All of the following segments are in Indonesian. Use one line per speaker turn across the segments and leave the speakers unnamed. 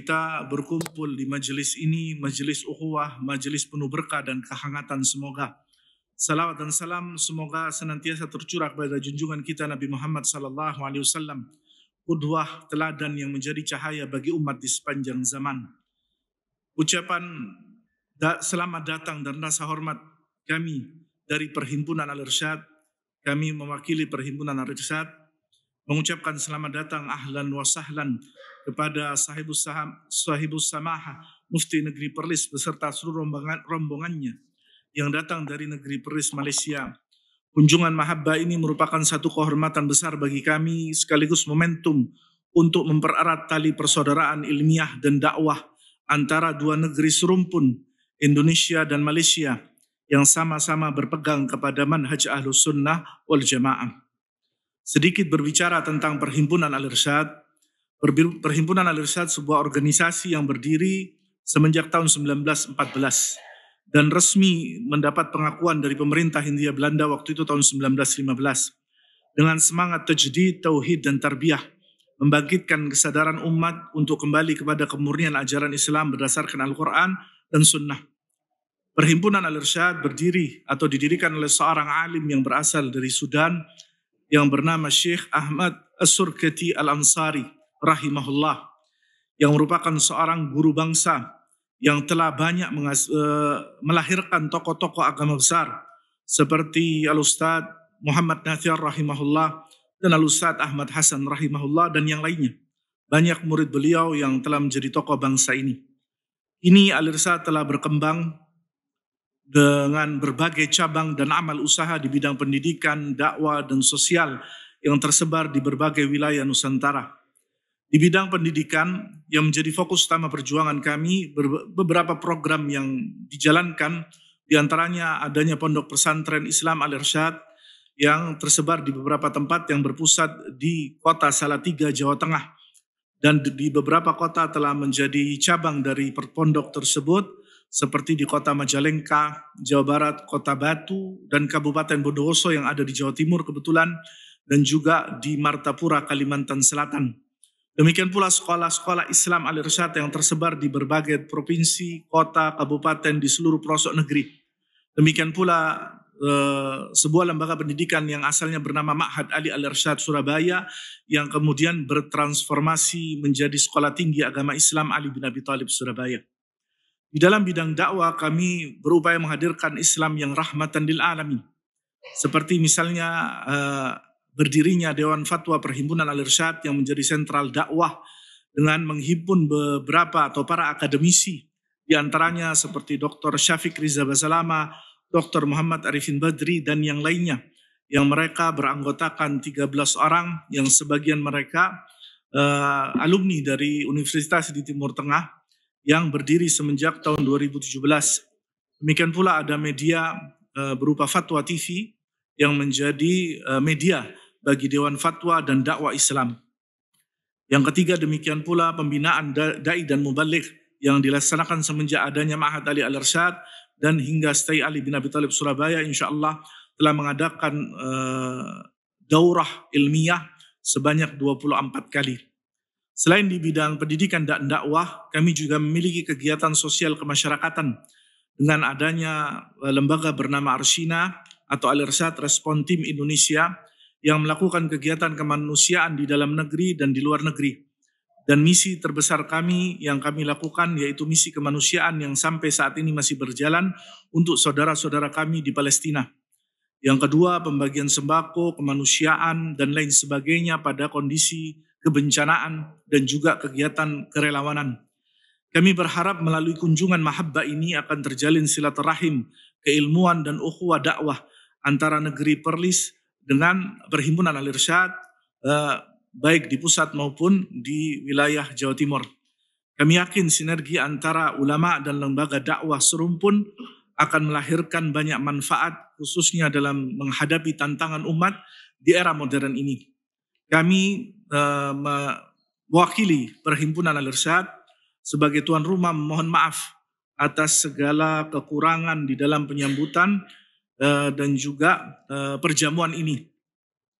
kita berkumpul di majelis ini, majelis ukhuwah, majelis penuh berkah dan kehangatan. Semoga salawat dan salam semoga senantiasa tercurah pada junjungan kita Nabi Muhammad sallallahu alaihi wasallam, qudwah teladan yang menjadi cahaya bagi umat di sepanjang zaman. Ucapan selamat datang dan rasa hormat kami dari Perhimpunan Al-Irsyad, kami mewakili Perhimpunan Al-Irsyad mengucapkan selamat datang ahlan wa sahlan kepada sahibus samaha Mufti Negeri Perlis beserta seluruh rombongannya yang datang dari Negeri Perlis, Malaysia. Kunjungan mahabbah ini merupakan satu kehormatan besar bagi kami sekaligus momentum untuk mempererat tali persaudaraan ilmiah dan dakwah antara dua negeri serumpun, Indonesia dan Malaysia, yang sama-sama berpegang kepada manhaj Ahlus Sunnah wal Jamaah. Sedikit berbicara tentang Perhimpunan Al-Irsyad. Perhimpunan Al-Irsyad sebuah organisasi yang berdiri semenjak tahun 1914 dan resmi mendapat pengakuan dari pemerintah Hindia Belanda waktu itu tahun 1915 dengan semangat tajdid, tauhid dan tarbiyah, membangkitkan kesadaran umat untuk kembali kepada kemurnian ajaran Islam berdasarkan Al-Quran dan Sunnah. Perhimpunan Al-Irsyad berdiri atau didirikan oleh seorang alim yang berasal dari Sudan yang bernama Syekh Ahmad As-Surkati Al-Ansari rahimahullah, yang merupakan seorang guru bangsa yang telah banyak melahirkan tokoh-tokoh agama besar seperti Al-Ustaz Muhammad Nathir rahimahullah dan Al-Ustaz Ahmad Hasan rahimahullah dan yang lainnya. Banyak murid beliau yang telah menjadi tokoh bangsa ini. Ini Al-Irsyad telah berkembang dengan berbagai cabang dan amal usaha di bidang pendidikan, dakwah, dan sosial yang tersebar di berbagai wilayah Nusantara. Di bidang pendidikan yang menjadi fokus utama perjuangan kami, beberapa program yang dijalankan, diantaranya adanya pondok pesantren Islam Al-Irsyad yang tersebar di beberapa tempat yang berpusat di kota Salatiga, Jawa Tengah. Dan di beberapa kota telah menjadi cabang dari pondok tersebut, seperti di kota Majalengka, Jawa Barat, kota Batu, dan Kabupaten Bondowoso yang ada di Jawa Timur kebetulan, dan juga di Martapura, Kalimantan Selatan. Demikian pula sekolah-sekolah Islam Al-Irsyad yang tersebar di berbagai provinsi, kota, kabupaten di seluruh pelosok negeri. Demikian pula sebuah lembaga pendidikan yang asalnya bernama Ma'had Ali Al-Irsyad Surabaya yang kemudian bertransformasi menjadi Sekolah Tinggi Agama Islam Ali bin Abi Thalib Surabaya. Di dalam bidang dakwah kami berupaya menghadirkan Islam yang rahmatan lil alamin. Seperti misalnya berdirinya Dewan Fatwa Perhimpunan Al-Irsyad yang menjadi sentral dakwah dengan menghimpun beberapa atau para akademisi, di antaranya seperti Dr. Syafiq Riza Basalama, Dr. Muhammad Arifin Badri dan yang lainnya, yang mereka beranggotakan 13 orang yang sebagian mereka alumni dari Universitas di Timur Tengah yang berdiri semenjak tahun 2017. Demikian pula ada media berupa Fatwa TV yang menjadi media bagi Dewan Fatwa dan dakwah Islam. Yang ketiga, demikian pula pembinaan dai dan mubaligh yang dilaksanakan semenjak adanya Ma'had Ali Al-Irsyad dan hingga stay Ali bin Abi Thalib Surabaya insyaallah telah mengadakan daurah ilmiah sebanyak 24 kali. Selain di bidang pendidikan dan dakwah, kami juga memiliki kegiatan sosial kemasyarakatan dengan adanya lembaga bernama Arsyina atau Al-Irsyad Respon Team Indonesia yang melakukan kegiatan kemanusiaan di dalam negeri dan di luar negeri. Dan misi terbesar kami yang kami lakukan yaitu misi kemanusiaan yang sampai saat ini masih berjalan untuk saudara-saudara kami di Palestina. Yang kedua, pembagian sembako, kemanusiaan, dan lain sebagainya pada kondisi kebencanaan dan juga kegiatan kerelawanan. Kami berharap melalui kunjungan mahabbah ini akan terjalin silaturahim, keilmuan dan ukhuwah dakwah antara negeri Perlis dengan Perhimpunan Al-Irsyad baik di pusat maupun di wilayah Jawa Timur. Kami yakin sinergi antara ulama dan lembaga dakwah serumpun akan melahirkan banyak manfaat khususnya dalam menghadapi tantangan umat di era modern ini. Kami mewakili Perhimpunan Al-Irsyad sebagai tuan rumah mohon maaf atas segala kekurangan di dalam penyambutan dan juga perjamuan ini.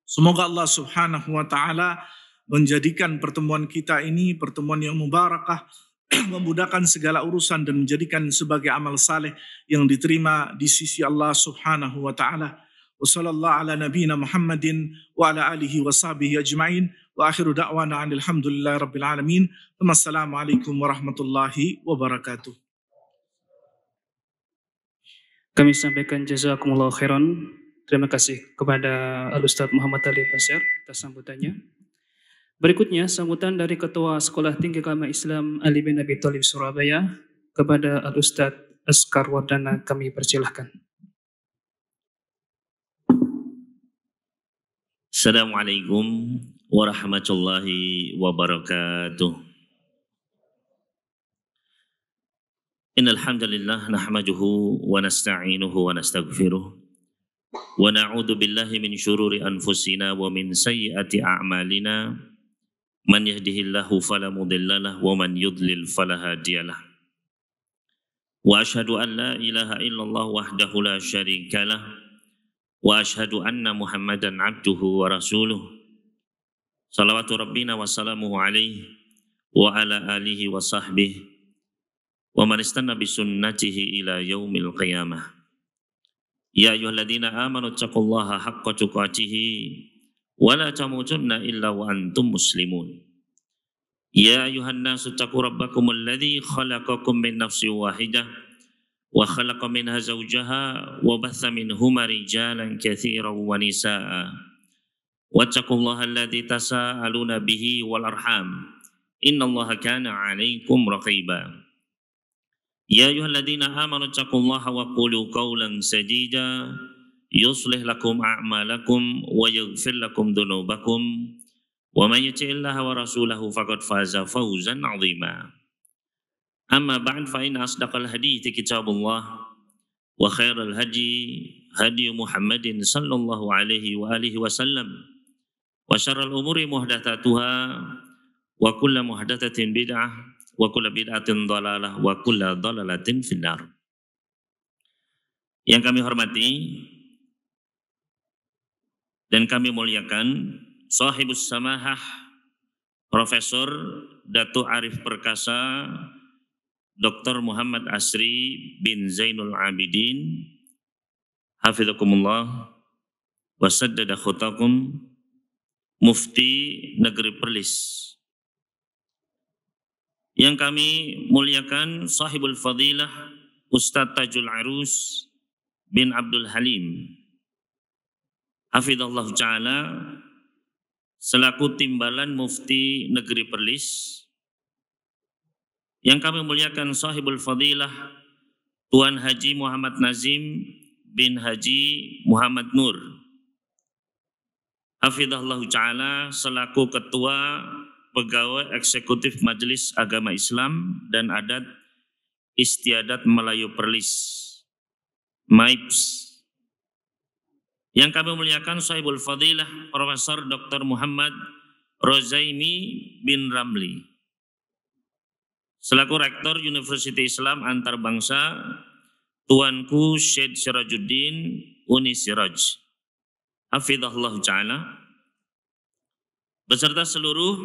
Semoga Allah Subhanahu wa taala menjadikan pertemuan kita ini pertemuan yang mubarakah, memudahkan segala urusan dan menjadikan sebagai amal saleh yang diterima di sisi Allah Subhanahu wa taala. Wa sallallahu ala nabiyyina Muhammadin wa ala alihi wa sahbihi ajma'in wa akhiru da'wana alhamdulillahi rabbil alamin. Wassalamualaikum warahmatullahi wabarakatuh.
Kami sampaikan jazakumullah khairan. Terima kasih kepada Al-Ustadz Muhammad Ali Basir atas sambutannya. Berikutnya sambutan dari Ketua Sekolah Tinggi Agama Islam Ali bin Abi Thalib Surabaya kepada Al-Ustadz Askar Wardana, kami persilahkan.
Assalamualaikum warahmatullahi wabarakatuh. Innal hamdalillah nahmaduhu wa nasta'inuhu wa nastaghfiruh wa na'udzu billahi min syururi anfusina wa min sayyiati a'malina. Man yahdihillahu fala mudhillalah wa man yudlil fala hadiyalah. Wa asyhadu an la ilaha illallah wahdahu la syarikalah wa asyhadu anna Muhammadan abduhu wa rasuluh. Salawatu rabbina wa salamuhu alaihi wa ala alihi wa sahbihi wa man istanna bi sunnatihi ila yaumil qiyamah. Ya ayyuhalladzina amanu taqullaha haqqa tuqatih wa la tamutunna illa wa antum muslimun. Ya ayuhan nasu taqu rabbakum alladhi khalaqakum min nafsin wahidah wa khalaqa minha zawjaha wa batha minhuma rijalan katsiran wa nisaa. Wattaqullaha alladhi tasaaluna bihi wal arham. Innallaha kana 'alaikum raqiba. Ya ayyuhalladzina amanu taqullaha wa qulu qawlan sadida yuslih lakum a'malakum wa yaghfir lakum dhunubakum wa may yuti'illaha wa rasulahu faqad faza fawzan 'azima. Amma ba'd, fa inna asdaqal hadithi kitabullah wa khairal hadi hadi Muhammadin sallallahu alaihi wa alihi wasallam wa syarral umuri muhdatsatuha wa kullu muhdatsatin bid'ah wa kullu bid'atin dhalalah wa kullu dhalalatin finnar. Yang kami hormati dan kami muliakan Sahibus Samahah Profesor Datuk Arif Perkasa Dr. Muhammad Asri bin Zainul Abidin Hafizakumullah wa saddada khutakum, Mufti Negeri Perlis. Yang kami muliakan Sahibul Fadilah Ustadz Tajul Arus bin Abdul Halim Hafizallahu Ta'ala selaku Timbalan Mufti Negeri Perlis. Yang kami muliakan Sahibul Fadilah Tuan Haji Muhammad Nazim bin Haji Muhammad Nur Hafizallahu Ta'ala selaku Ketua Pegawai Eksekutif Majelis Agama Islam dan Adat Istiadat Melayu Perlis MAIPS. Yang kami muliakan Sahibul Fadilah Profesor Dr. Muhammad Rozaimi bin Ramli selaku Rektor Universiti Islam Antarbangsa Tuanku Syed Sirajuddin Uni Siraj Hafizahullah Ta'ala beserta seluruh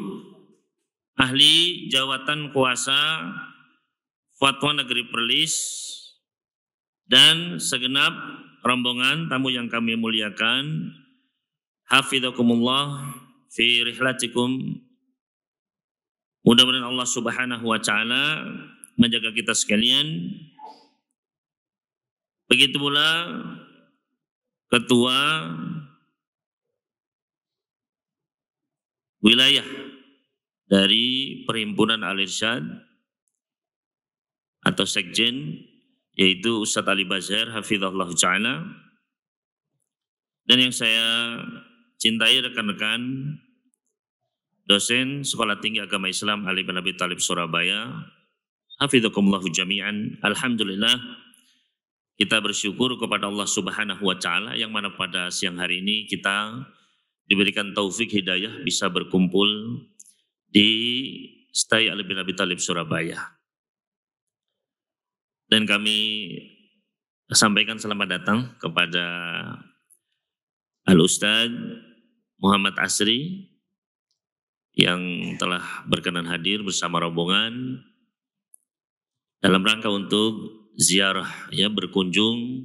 ahli jawatan kuasa Fatwa Negeri Perlis dan segenap rombongan tamu yang kami muliakan. Hafizakumullah fi rihlatikum. Mudah-mudahan Allah Subhanahu wa Ta'ala menjaga kita sekalian. Begitu pula Ketua Wilayah dari Perhimpunan Al-Irsyad atau Sekjen, yaitu Ustadz Ali Bazar Hafizahullah Ta'ala, dan yang saya cintai rekan-rekan dosen Sekolah Tinggi Agama Islam Ali bin Abi Thalib Surabaya Hafizakumullahu jami'an. Alhamdulillah, kita bersyukur kepada Allah Subhanahu wa Ta'ala yang mana pada siang hari ini kita diberikan taufik hidayah bisa berkumpul di STAI Ali bin Abi Thalib Surabaya. Dan kami sampaikan selamat datang kepada Al-Ustadz Muhammad Asri yang telah berkenan hadir bersama rombongan dalam rangka untuk ziarah, ya, berkunjung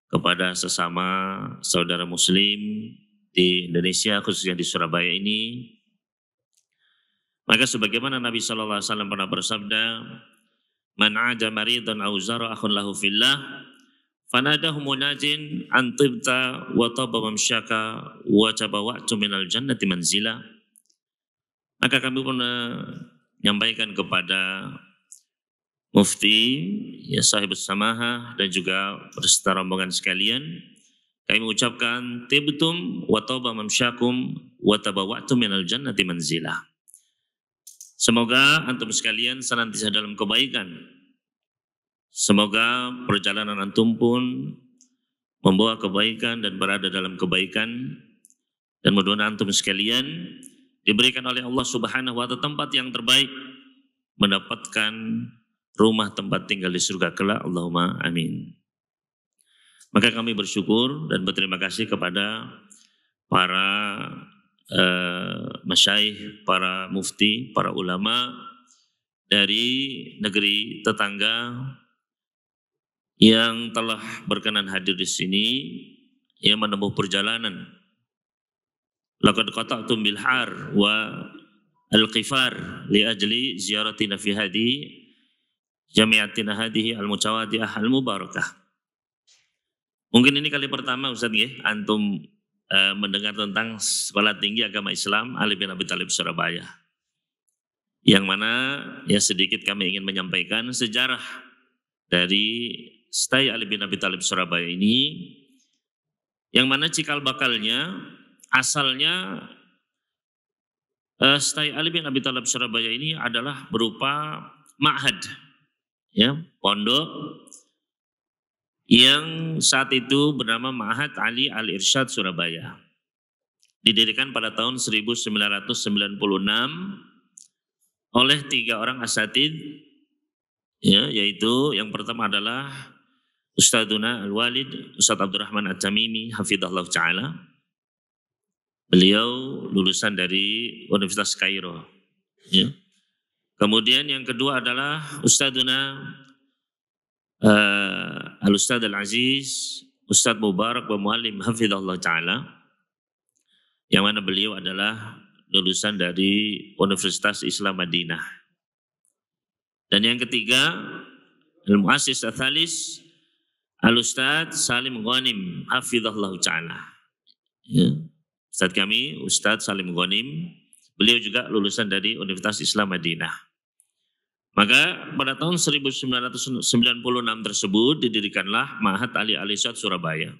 kepada sesama saudara muslim di Indonesia, khususnya di Surabaya ini. Maka sebagaimana Nabi sallallahu alaihi wasallam pernah bersabda, "Man 'ada maridan aw zara akhun lahu fillah, fanadahu munajin an tibta wa taba mamsyaka wa tabawa'tu minal jannati manzila." Maka kami pun menyampaikan kepada Mufti, ya, sahibus samahah dan juga beserta rombongan sekalian, kami mengucapkan tibtum wa taba mamsyakum wa tabawa'tum minal jannati manzila. Semoga antum sekalian senantiasa dalam kebaikan. Semoga perjalanan antum pun membawa kebaikan dan berada dalam kebaikan, dan mudah-mudahan antum sekalian diberikan oleh Allah Subhanahu wa ta'ala tempat yang terbaik, mendapatkan rumah tempat tinggal di surga kelak. Allahumma amin. Maka kami bersyukur dan berterima kasih kepada para masyaikh, para mufti, para ulama dari negeri tetangga yang telah berkenan hadir di sini, yang menempuh perjalanan. Laqad qata'tum bil har wa al-qifar li ajli ziyaratina fi hadhihi jami'atina hadhihi al-mutawadi'ah al-mubarakah. Mungkin ini kali pertama Ustaz ya, antum mendengar tentang Sekolah Tinggi Agama Islam Ali bin Abi Thalib Surabaya. Yang mana ya sedikit kami ingin menyampaikan sejarah dari STAI Ali bin Abi Thalib Surabaya ini, yang mana cikal bakalnya, asalnya STAI Ali bin Abi Thalib Surabaya ini adalah berupa ma'had, ya, pondok yang saat itu bernama Ma'had Ali Al-Irsyad Surabaya. Didirikan pada tahun 1996 oleh 3 orang asatid, ya, yaitu yang pertama adalah Ustadzuna Al-Walid, Ustadz Abdurrahman At-Tamimi, hafidhahullah ta'ala. Beliau lulusan dari Universitas Kairo. Ya. Kemudian yang kedua adalah Ustadzuna Al-Ustadz Al-Aziz, Ustadz Mubarak wa Muallim, hafidhahullah ta'ala. Yang mana beliau adalah lulusan dari Universitas Islam Madinah. Dan yang ketiga, Al-Muassis Al-Thalis, Al-Ustadz Salim Ghanim, hafidhahullah ta'ala. Ya. Ustadz kami, Ustadz Salim Ghanim, beliau juga lulusan dari Universitas Islam Madinah. Maka pada tahun 1996 tersebut didirikanlah Ma'had Ali Al-Irsyad Surabaya.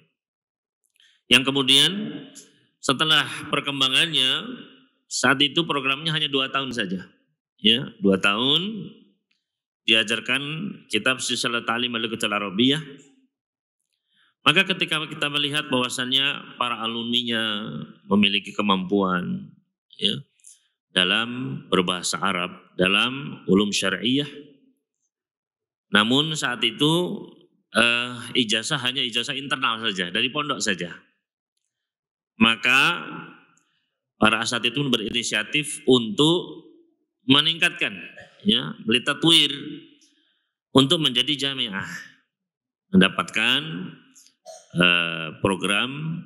Yang kemudian setelah perkembangannya, saat itu programnya hanya 2 tahun saja. Ya, 2 tahun diajarkan kitab Silsilah Ta'lim Al-Lughah Al-Arabiyyah. Maka ketika kita melihat bahwasannya para alumninya memiliki kemampuan, ya, dalam berbahasa Arab, dalam ulum syariah, namun saat itu ijazah hanya ijazah internal saja, dari pondok saja. Maka para asatid itu berinisiatif untuk meningkatkan, ya, litatwir, untuk menjadi jamiah, mendapatkan program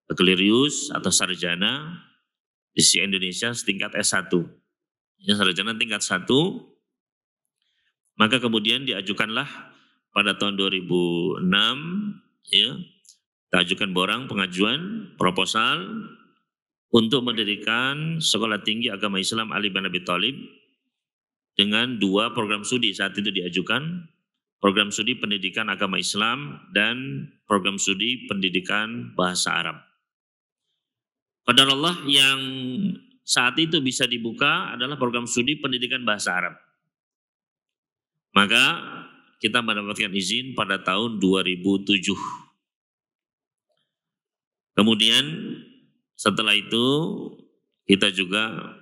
bakalorius atau sarjana di Indonesia setingkat S1, ya, sarjana tingkat 1. Maka kemudian diajukanlah pada tahun 2006, ya, kita ajukan borang pengajuan proposal untuk mendirikan Sekolah Tinggi Agama Islam Ali bin Abi Thalib dengan 2 program studi saat itu diajukan, program studi pendidikan agama Islam dan program studi pendidikan bahasa Arab. Qadarullah yang saat itu bisa dibuka adalah program studi pendidikan bahasa Arab. Maka kita mendapatkan izin pada tahun 2007. Kemudian setelah itu kita juga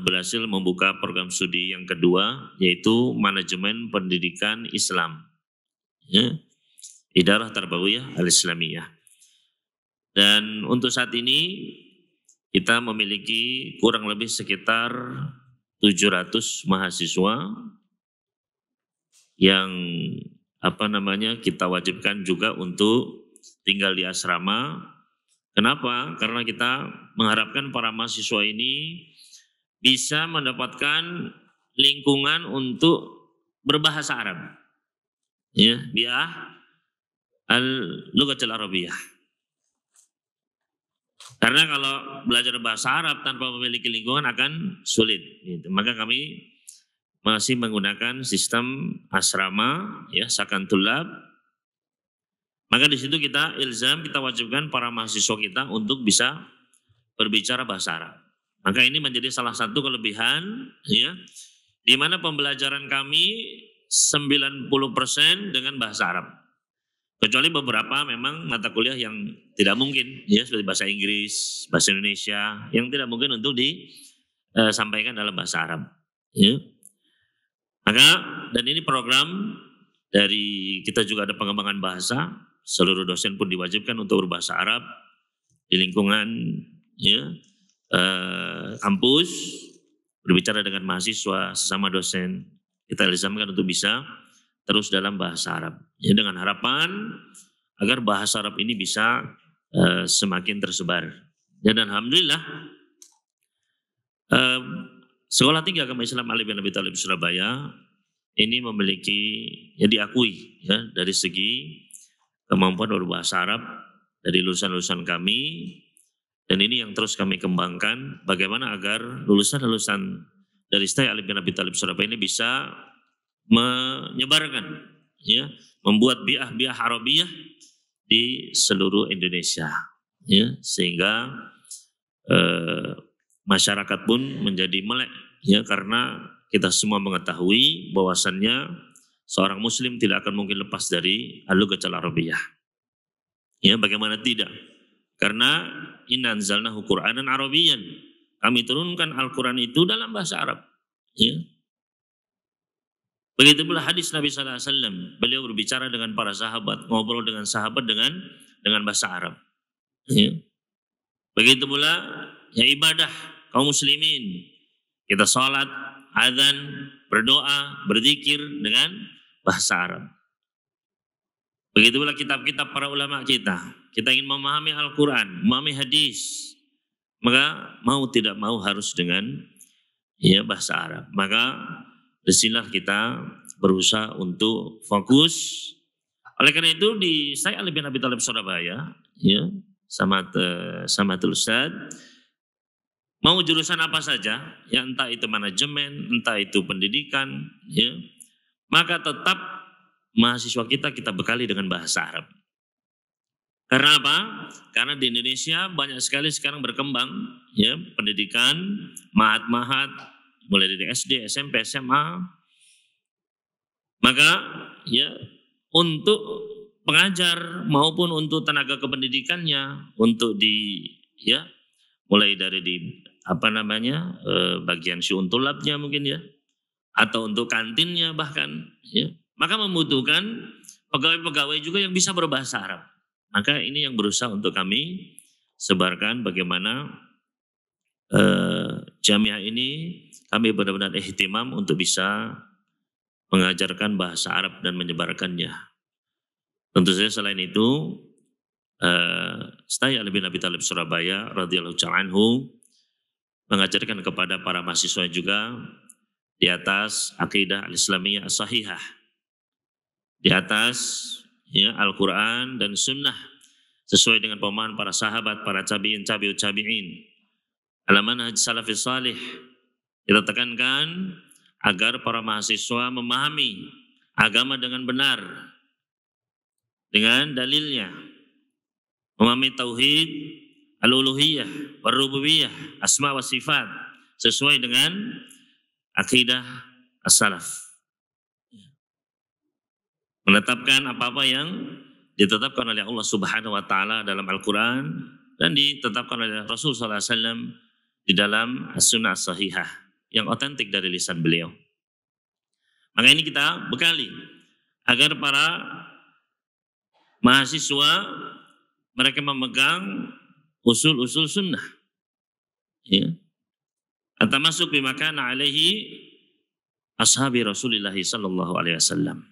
berhasil membuka program studi yang kedua, yaitu Manajemen Pendidikan Islam, ya, Idarah Tarbawiyah Al-Islamiyah. Dan untuk saat ini kita memiliki kurang lebih sekitar 700 mahasiswa yang kita wajibkan juga untuk tinggal di asrama. Kenapa? Karena kita mengharapkan para mahasiswa ini bisa mendapatkan lingkungan untuk berbahasa Arab. Ya, bi'ah al-lughatul arabiyah. Karena kalau belajar bahasa Arab tanpa memiliki lingkungan akan sulit. Gitu. Maka kami masih menggunakan sistem asrama, ya, sakan tulab. Maka di situ kita ilzam, kita wajibkan para mahasiswa kita untuk bisa berbicara bahasa Arab. Maka ini menjadi salah satu kelebihan, ya, di mana pembelajaran kami 90% dengan bahasa Arab. Kecuali beberapa memang mata kuliah yang tidak mungkin, ya, seperti bahasa Inggris, bahasa Indonesia, yang tidak mungkin untuk disampaikan dalam bahasa Arab. Ya. Maka, dan ini program dari kita juga ada pengembangan bahasa, seluruh dosen pun diwajibkan untuk berbahasa Arab di lingkungan, ya, kampus, berbicara dengan mahasiswa, sesama dosen, kita ilzamkan untuk bisa terus dalam bahasa Arab. Ya, dengan harapan agar bahasa Arab ini bisa semakin tersebar. Dan alhamdulillah Sekolah Tinggi Agama Islam Ali bin Abi Thalib Surabaya ini memiliki, ya, diakui, ya, dari segi kemampuan berbahasa Arab dari lulusan-lulusan kami, dan ini yang terus kami kembangkan bagaimana agar lulusan-lulusan dari STAI Ali bin Abi Thalib Surabaya ini bisa menyebarkan, ya, membuat bi'ah Arabiyah di seluruh Indonesia, ya, sehingga masyarakat pun menjadi melek, ya, karena kita semua mengetahui bahwasannya seorang muslim tidak akan mungkin lepas dari al-lughatul arabiyah. Ya, bagaimana tidak? Karena inna anzalnahu Qur'anan Arabiyyan. Kami turunkan Al-Qur'an itu dalam bahasa Arab, ya. Begitu pula hadis Nabi sallallahu alaihi wasallam, beliau berbicara dengan para sahabat, ngobrol dengan sahabat dengan bahasa Arab. Ya. Begitu pula, ya, ibadah kaum muslimin, kita sholat, azan, berdoa, berzikir dengan bahasa Arab. Begitu pula kitab-kitab para ulama kita ingin memahami Al-Quran, memahami hadis, maka mau tidak mau harus dengan, ya, bahasa Arab. Maka disinilah kita berusaha untuk fokus. Oleh karena itu di STAI Ali bin Abi Thalib Surabaya, ya, sama Ustaz, mau jurusan apa saja, ya, entah itu manajemen, entah itu pendidikan, ya, maka tetap mahasiswa kita bekali dengan bahasa Arab. Karena apa? Karena di Indonesia banyak sekali sekarang berkembang, ya, pendidikan, mahat-mahat, mulai dari SD, SMP, SMA. Maka, ya, untuk pengajar maupun untuk tenaga kependidikannya, untuk ya, mulai dari bagian syu'un tulabnya mungkin, ya, atau untuk kantinnya bahkan, ya, maka membutuhkan pegawai-pegawai juga yang bisa berbahasa Arab. Maka ini yang berusaha untuk kami sebarkan bagaimana jamiah ini kami benar-benar ihtimam untuk bisa mengajarkan bahasa Arab dan menyebarkannya. Tentu saja selain itu, STAI Ali bin Abi Thalib Surabaya radhiyallahu ta'ala anhu mengajarkan kepada para mahasiswa juga di atas akidah al-islamiyah as-sahihah, di atas, ya, Al-Quran dan Sunnah sesuai dengan pemahaman para sahabat, para tabi'in, tabi'ut tabi'in, ala manhaj salafis salih. Kita tekankan agar para mahasiswa memahami agama dengan benar, dengan dalilnya, memahami tauhid, al-uluhiyah, war-rububiyah, asma wa sifat sesuai dengan akidah as-salaf. Menetapkan apa-apa yang ditetapkan oleh Allah Subhanahu wa taala dalam Al-Qur'an dan ditetapkan oleh Rasul sallallahu alaihi wasallam di dalam as-sunnah as-sahihah yang otentik dari lisan beliau. Maka ini kita bekali agar para mahasiswa mereka memegang usul-usul sunnah, ya, atau masuk bimakana alaihi ashabi Rasulullah sallallahu alaihi wasallam.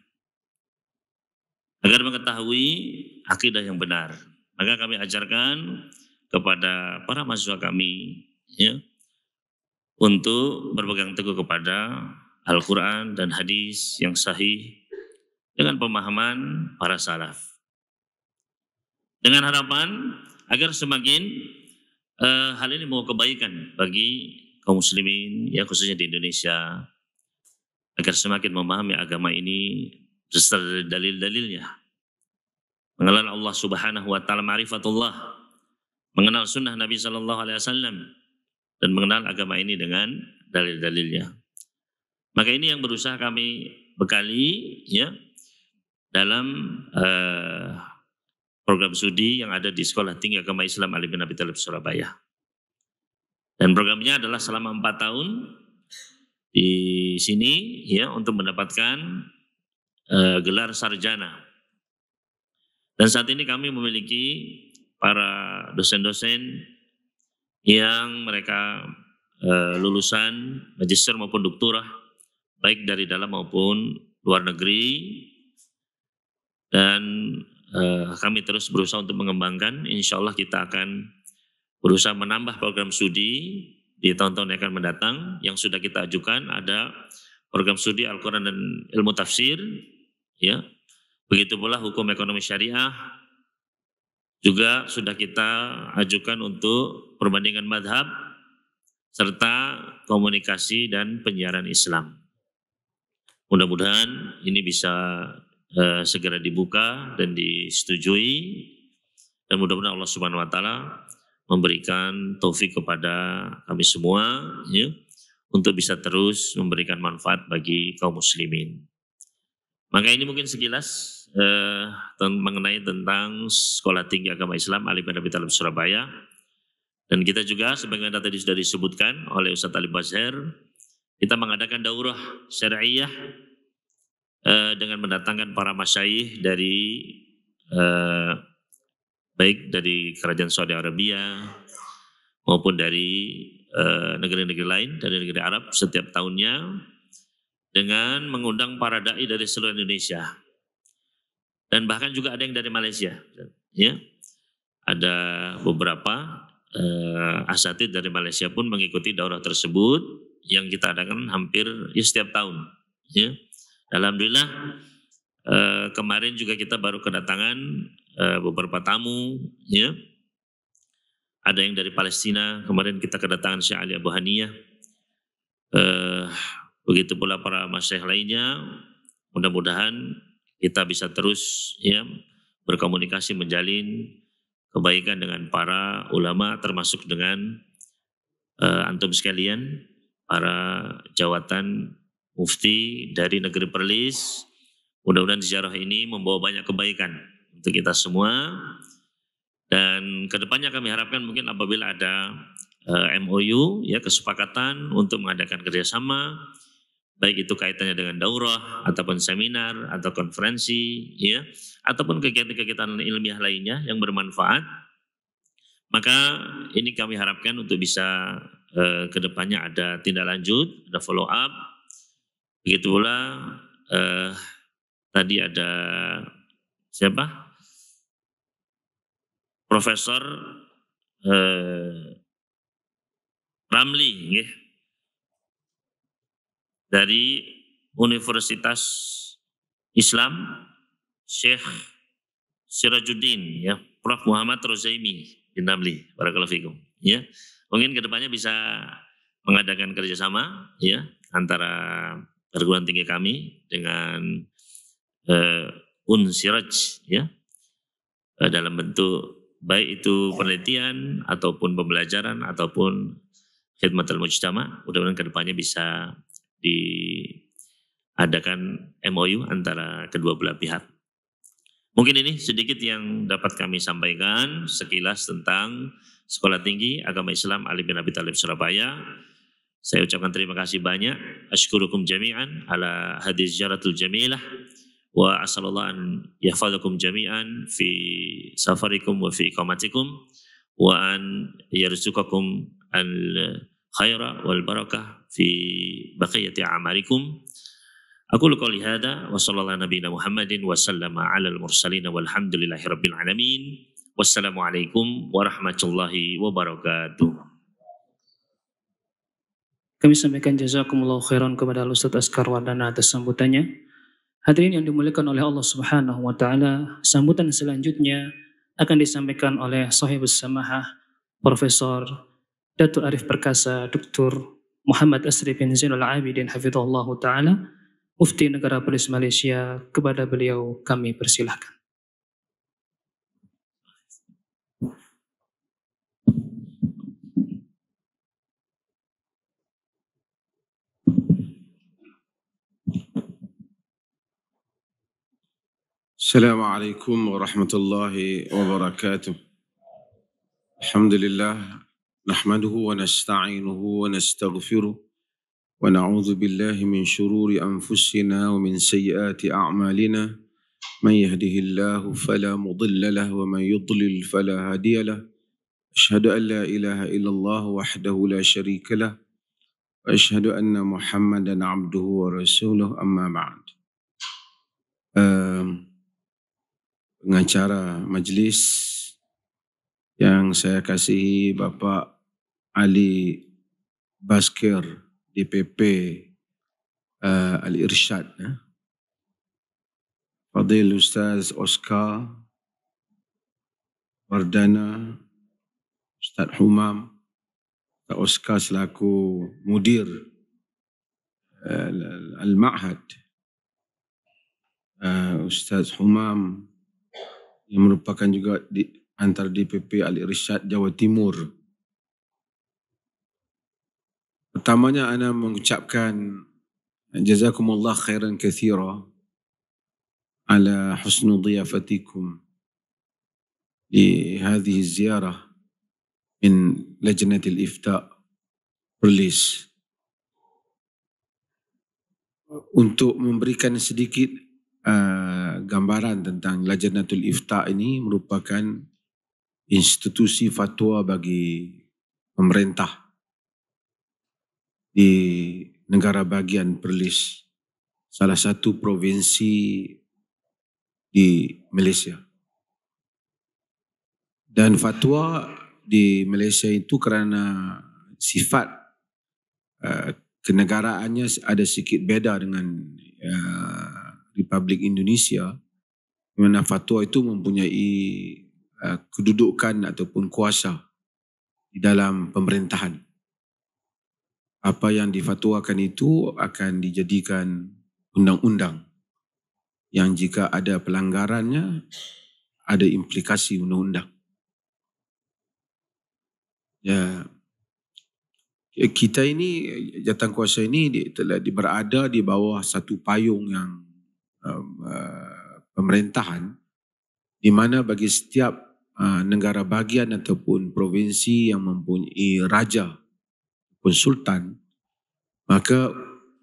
Agar mengetahui akidah yang benar, maka kami ajarkan kepada para mahasiswa kami ya untuk berpegang teguh kepada Al-Quran dan hadis yang sahih dengan pemahaman para salaf. Dengan harapan agar semakin hal ini membawa kebaikan bagi kaum muslimin ya khususnya di Indonesia, agar semakin memahami agama ini beserta dari dalil-dalilnya, mengenal Allah Subhanahu wa taala, ma'rifatullah, mengenal sunnah Nabi sallallahu alaihi wasallam, dan mengenal agama ini dengan dalil-dalilnya. Maka ini yang berusaha kami bekali ya dalam program studi yang ada di Sekolah Tinggi Agama Islam Ali bin Abi Thalib Surabaya. Dan programnya adalah selama 4 tahun di sini ya untuk mendapatkan gelar sarjana. Dan saat ini kami memiliki para dosen-dosen yang mereka lulusan magister maupun doktorah, baik dari dalam maupun luar negeri. Dan kami terus berusaha untuk mengembangkan. Insya Allah kita akan berusaha menambah program studi di tahun-tahun yang akan mendatang. Yang sudah kita ajukan ada program studi Al-Quran dan ilmu tafsir, ya. Begitu pula hukum ekonomi syariah juga sudah kita ajukan untuk perbandingan madhab serta komunikasi dan penyiaran Islam. Mudah-mudahan ini bisa segera dibuka dan disetujui, dan mudah-mudahan Allah Subhanahu wa taala memberikan taufik kepada kami semua ya untuk bisa terus memberikan manfaat bagi kaum muslimin. Maka ini mungkin sekilas mengenai tentang Sekolah Tinggi Agama Islam Ali bin Abi Thalib Surabaya. Dan kita juga sebagaimana tadi sudah disebutkan oleh Ustaz Ali Bazher, kita mengadakan daurah syariah dengan mendatangkan para masyayikh dari baik dari kerajaan Saudi Arabia maupun dari negeri-negeri lain, dari negeri Arab setiap tahunnya, dengan mengundang para dai dari seluruh Indonesia. Dan bahkan juga ada yang dari Malaysia. Ya. Ada beberapa asatidz dari Malaysia pun mengikuti daurah tersebut yang kita adakan hampir ya, setiap tahun. Ya. Alhamdulillah kemarin juga kita baru kedatangan beberapa tamu. Ya. Ada yang dari Palestina, kemarin kita kedatangan Syekh Ali Abu Haniyah. Begitu pula para masyayikh lainnya. Mudah-mudahan kita bisa terus ya berkomunikasi, menjalin kebaikan dengan para ulama, termasuk dengan antum sekalian, para jawatan mufti dari negeri Perlis. Mudah-mudahan ziarah ini membawa banyak kebaikan untuk kita semua. Dan kedepannya kami harapkan mungkin apabila ada MOU ya kesepakatan untuk mengadakan kerjasama, baik itu kaitannya dengan daurah ataupun seminar atau konferensi ya ataupun kegiatan-kegiatan ilmiah lainnya yang bermanfaat, maka ini kami harapkan untuk bisa kedepannya ada tindak lanjut, ada follow up. Begitu pula tadi ada siapa? Profesor Ramli ya, dari Universitas Islam Syekh Sirajuddin ya, Prof Muhammad Rozaimi bin Ramli, barakallahu fikum ya. Mungkin kedepannya bisa mengadakan kerjasama ya antara perguruan tinggi kami dengan Unsiraj ya dalam bentuk baik itu penelitian ataupun pembelajaran ataupun khidmatul mujtama. Mudah-mudahan kedepannya bisa diadakan MOU antara kedua belah pihak. Mungkin ini sedikit yang dapat kami sampaikan sekilas tentang Sekolah Tinggi Agama Islam Ali bin Abi Thalib Surabaya. Saya ucapkan terima kasih banyak. Asykurukum jami'an ala hadis jaratul jamilah. Wa asallallahu an yahfadzakum jami'an fi safarikum wa fi iqamatikum wa an yarzuqakum al khaira wal barakah fi baqiyati a'marikum. Aku qouli hadza wa sallallahu nabiyana Muhammadin wa sallama 'alal mursalin walhamdulillahi rabbil alamin. Wassalamualaikum warahmatullahi wabarakatuh.
Kami sampaikan jazakumullah khairan kepada Ustaz Askar Wardana atas sambutannya. Hadirin yang dimuliakan oleh Allah Subhanahu wa taala, sambutan selanjutnya akan disampaikan oleh Shahibus Samahah Profesor Datuk Arif Perkasa Dr. Muhammad Asri bin Zainul Abidin hafizahullahu taala, Mufti Negara Perlis Malaysia. Kepada beliau kami persilahkan.
Assalamualaikum warahmatullahi wabarakatuh. Alhamdulillah nahmaduhu wa nasta'inuhu wa nastaghfiruh wa na'udzu billahi min shururi anfusina wa min sayyiati a'malina. Man yahdihillahu fala mudilla lahu wa man yudlil fala hadiya lahu. Asyhadu an la ilaha illallah wahdahu la syarika lah wa asyhadu anna Muhammadan 'abduhu wa rasuluh, amma ba'd. Pengacara majlis yang saya kasihi, Bapak Ali Baskir DPP Al-Irsyad, Fadil Ustaz Oscar Wardana, Ustaz Humam, Ustaz Oscar selaku mudir Al-Ma'had, Ustaz Humam yang merupakan juga antara DPP Al-Irsyad Jawa Timur. Pertamanya ana mengucapkan jazakumullah khairan katsira ala husni dhiyafatikum di hadhihi ziyarah min Lajnatil Ifta Perlis, untuk memberikan sedikit gambaran tentang Lajnatul Ifta. Ini merupakan institusi fatwa bagi pemerintah di negara bahagian Perlis, salah satu provinsi di Malaysia. Dan fatwa di Malaysia itu kerana sifat kenegaraannya ada sedikit beda dengan Republik Indonesia, di mana fatwa itu mempunyai kedudukan ataupun kuasa di dalam pemerintahan. Apa yang difatwakan itu akan dijadikan undang-undang yang jika ada pelanggarannya ada implikasi undang-undang. Ya, kita ini, jawatankuasa ini telah berada di bawah satu payung yang pemerintahan, di mana bagi setiap negara bahagian ataupun provinsi yang mempunyai raja ataupun sultan, maka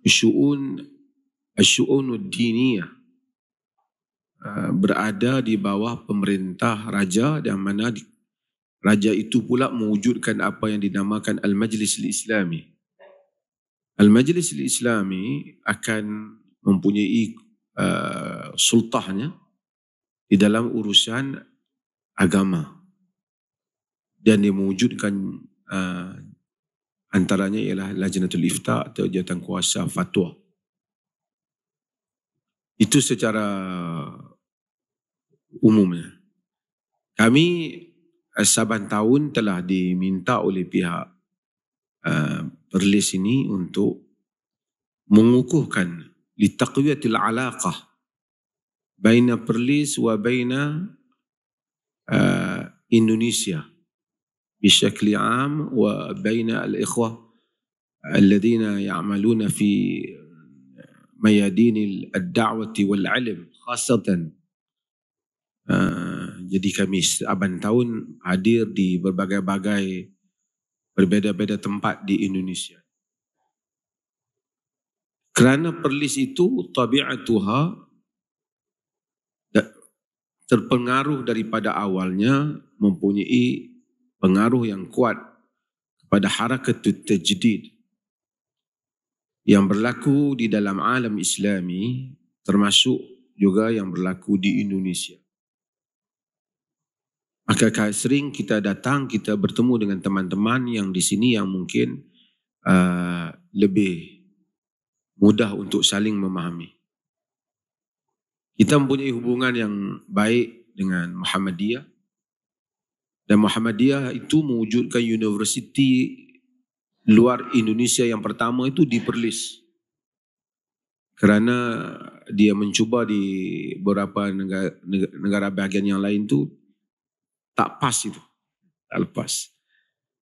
syu'unud diniyah berada di bawah pemerintah raja, dan mana raja itu pula mewujudkan apa yang dinamakan Al-Majlis Al-Islami. Al-Majlis Al-Islami akan mempunyai sultahnya di dalam urusan agama, dan dia mewujudkan antaranya ialah Lajnatul Ifta atau jawatankuasa fatwa. Itu secara umumnya. Kami saban tahun telah diminta oleh pihak Perlis ini untuk mengukuhkan litaqwiyatil alaqah baina Perlis wa baina Indonesia bishakli am wa baina al-ikhwah alladhina ya'maluna fi mayadin ad-da'wati wal-'ilm khasatan. Jadi kami saban tahun hadir di berbagai-bagai berbeza-beza tempat di Indonesia. Kerana Perlis itu tabi'atuha terpengaruh daripada awalnya mempunyai pengaruh yang kuat kepada harakatut tajdid, yang berlaku di dalam alam Islami, termasuk juga yang berlaku di Indonesia. Maka sering kita datang, kita bertemu dengan teman-teman yang di sini yang mungkin lebih mudah untuk saling memahami. Kita mempunyai hubungan yang baik dengan Muhammadiyah, dan Muhammadiyah itu mewujudkan universiti luar Indonesia yang pertama itu di Perlis. Kerana dia mencuba di beberapa negara bahagian yang lain tu tak pas itu. Tak lepas.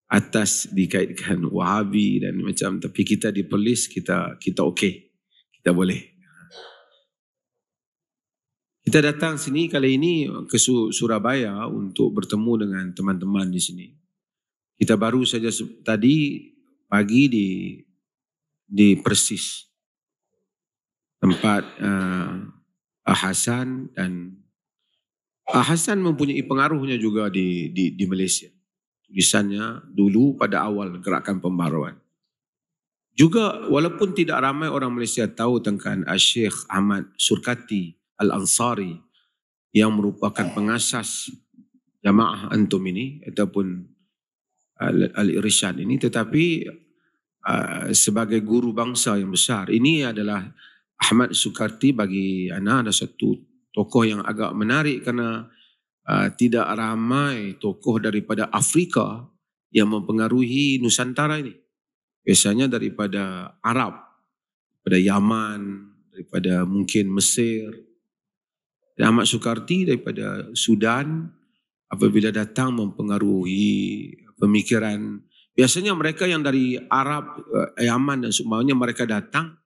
Atas dikaitkan Wahabi dan macam, tapi kita di Perlis kita okey. Kita boleh. Kita datang sini kali ini ke Surabaya untuk bertemu dengan teman-teman di sini. Kita baru saja tadi pagi di Persis, tempat Hasan, dan Hasan mempunyai pengaruhnya juga di Malaysia. Tulisannya dulu pada awal gerakan pembaharuan. Juga walaupun tidak ramai orang Malaysia tahu tentang Syekh Ahmad Surkati Al-Ansari yang merupakan pengasas jamaah antum ini ataupun Al-Irsyad ini, tetapi sebagai guru bangsa yang besar, ini adalah Ahmad Surkati bagi anak ada satu tokoh yang agak menarik kerana tidak ramai tokoh daripada Afrika yang mempengaruhi Nusantara ini. Biasanya daripada Arab, daripada Yaman, daripada mungkin Mesir. Dan Ahmad Surkati daripada Sudan, apabila datang mempengaruhi pemikiran. Biasanya mereka yang dari Arab, Yaman dan seumpamanya, mereka datang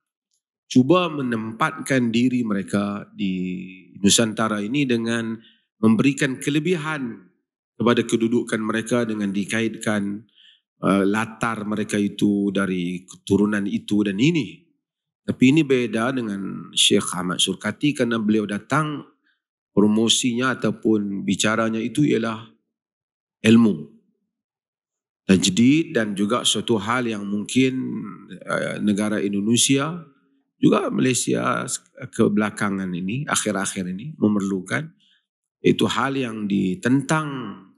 cuba menempatkan diri mereka di Nusantara ini dengan memberikan kelebihan kepada kedudukan mereka dengan dikaitkan latar mereka itu dari keturunan itu dan ini. Tapi ini beda dengan Syekh Ahmad Surkati kerana beliau datang promosinya ataupun bicaranya itu ialah ilmu, tajdid, dan juga suatu hal yang mungkin negara Indonesia juga Malaysia kebelakangan ini, akhir-akhir ini memerlukan, itu hal yang ditentang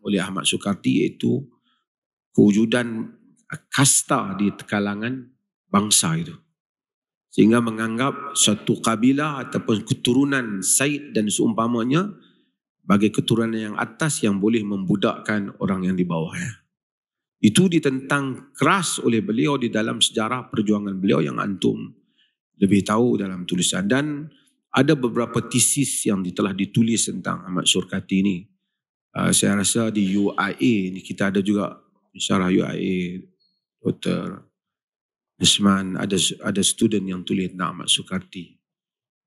oleh Ahmad Surkati, iaitu kewujudan kasta di kalangan bangsa itu. Sehingga menganggap satu kabilah ataupun keturunan Said dan seumpamanya bagi keturunan yang atas yang boleh membudakkan orang yang di bawahnya. Itu ditentang keras oleh beliau di dalam sejarah perjuangan beliau yang antum lebih tahu dalam tulisan. Dan ada beberapa tesis yang telah ditulis tentang Ahmad Surkati ini. Saya rasa di UIA, kita ada juga syarah UIA, Dr. Isman, ada student yang tulis tentang Ahmad Surkati.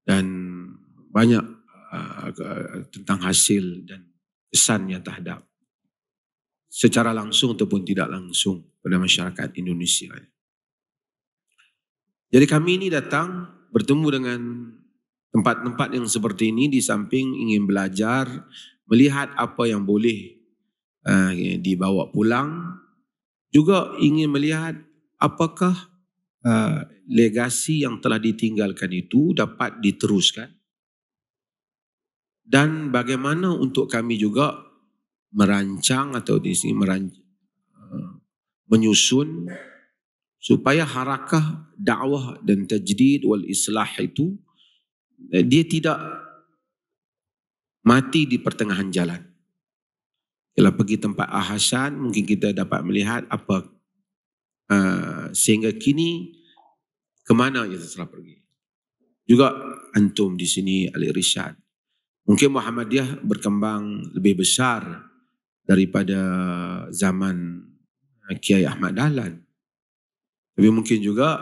Dan banyak tentang hasil dan kesannya terhadap secara langsung ataupun tidak langsung pada masyarakat Indonesia. Jadi kami ini datang bertemu dengan tempat-tempat yang seperti ini di samping ingin belajar, melihat apa yang boleh dibawa pulang, juga ingin melihat apakah legasi yang telah ditinggalkan itu dapat diteruskan, dan bagaimana untuk kami juga merancang atau di sini menyusun supaya harakah dakwah dan tajdid wal islah itu dia tidak mati di pertengahan jalan. Kalau pergi tempat Hasan, mungkin kita dapat melihat apa sehingga kini kemana ia telah pergi. Juga antum di sini Al-Irsyad. Mungkin Muhammadiyah berkembang lebih besar daripada zaman Kiai Ahmad Dahlan. Tapi mungkin juga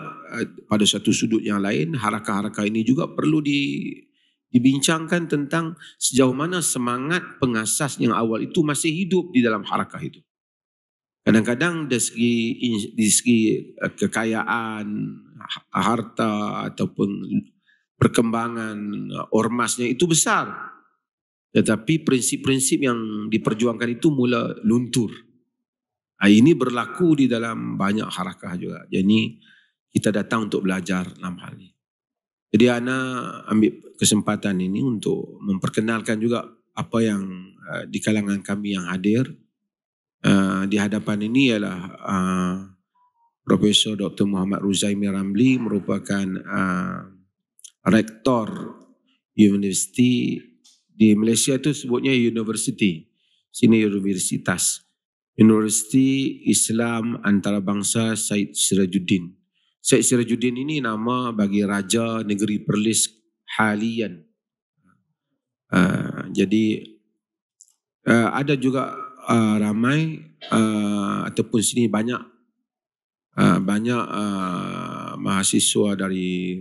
pada satu sudut yang lain, harakah-harakah ini juga perlu dibincangkan tentang sejauh mana semangat pengasas yang awal itu masih hidup di dalam harakah itu. Kadang-kadang dari segi kekayaan, harta ataupun perkembangan ormasnya itu besar. Tetapi prinsip-prinsip yang diperjuangkan itu mula luntur. Ini berlaku di dalam banyak harakah juga. Jadi kita datang untuk belajar dalam hal ini. Jadi ana ambil kesempatan ini untuk memperkenalkan juga apa yang di kalangan kami yang hadir. Di hadapan ini ialah Profesor Dr. Muhammad Ruzaimi Ramli, merupakan rektor universiti di Malaysia itu sebutnya university, sini universitas. Universiti Islam Antarabangsa Syed Sirajuddin. Syed Sirajuddin ini nama bagi Raja Negeri Perlis halian. Jadi ada juga ramai ataupun sini banyak mahasiswa dari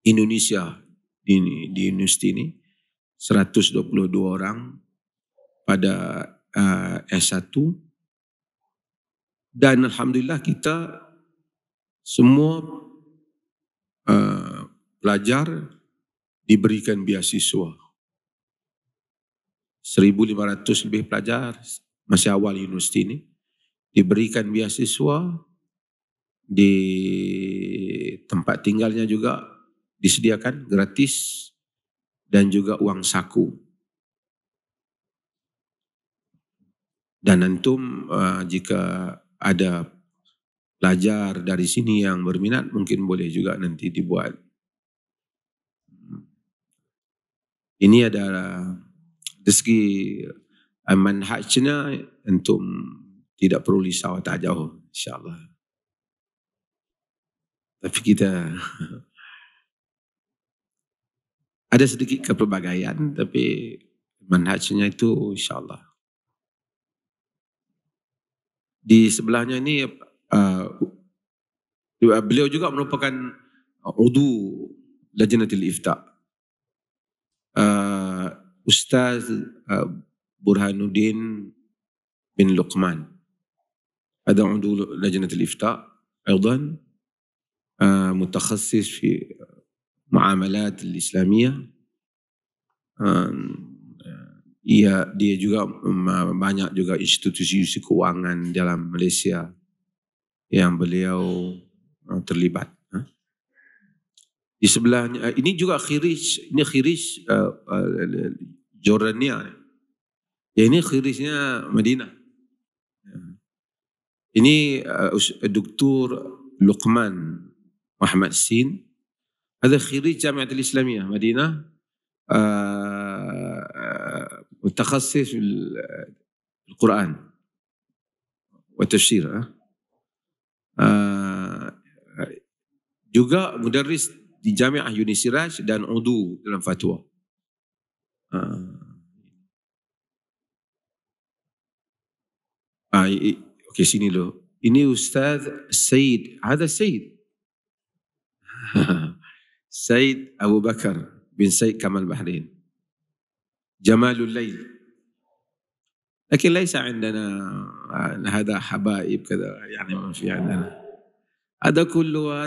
Indonesia di universiti ini, 122 orang pada S1, dan alhamdulillah kita semua pelajar diberikan beasiswa. 1,500 lebih pelajar masih awal universiti ini diberikan beasiswa, di tempat tinggalnya juga disediakan gratis dan juga uang saku. Dan antum jika ada pelajar dari sini yang berminat, mungkin boleh juga nanti dibuat. Ini adalah dari segi manhajnya, antum tidak perlu risau tak jauh, insyaAllah. Tapi kita ada sedikit kepelbagaian, tapi manhajnya itu insyaAllah. Di sebelahnya ini beliau juga merupakan udu Lajnatul Ifta. Ustaz Burhanuddin bin Luqman. Ada udu Lajnatul Ifta أيضا متخصص في معاملات الإسلامية. Dia juga banyak juga institusi keuangan dalam Malaysia yang beliau terlibat. Di sebelahnya ini juga khirij, ini khirij Jordania. Ya, ini khirijnya Madinah. Ini Dr. Luqman Muhammad Sin. هذا خريج جامعة الإسلامية مدينة متخصص في القرآن والتفسير. Juga mudarris di Jamiah Unisiraj dan udu dalam fatwa. Okey, sini lo. Ini Ustaz Said. Ada Said. سيد أبو بكر بن سيد كمال بحرين جمال الليل. لكن ليس عندنا هذا حبائب كذا، يعني ما في عندنا هذا كله.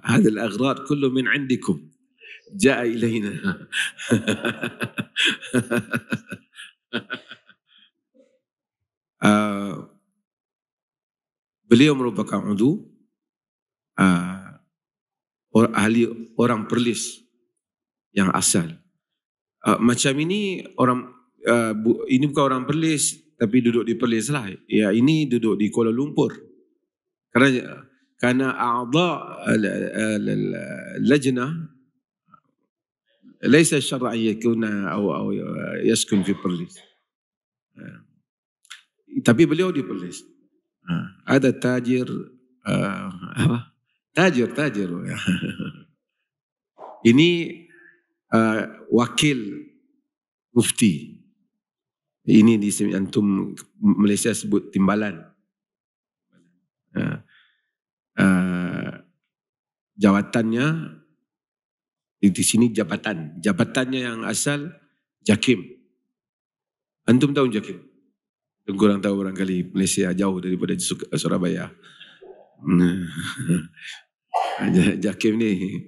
هذا الأغراض كله من عندكم جاء إلينا. Beliau merupakan udu ahli orang Perlis yang asal. Macam ini orang ini bukan orang Perlis tapi duduk di Perlis lah. Ya, ini duduk di Kuala Lumpur. Karena a'dha lajnah ليس الشرع أن يكون أو يسكن في Perlis. Tapi beliau di Perlis. Ada tajir apa? Tajir. Ini wakil mufti. Ini di antum Malaysia sebut timbalan. Jawatannya di sini jabatan. Jabatannya yang asal Jakim. Antum tahu Jakim? Kurang tahu barangkali, Malaysia jauh daripada Surabaya. Jakim ni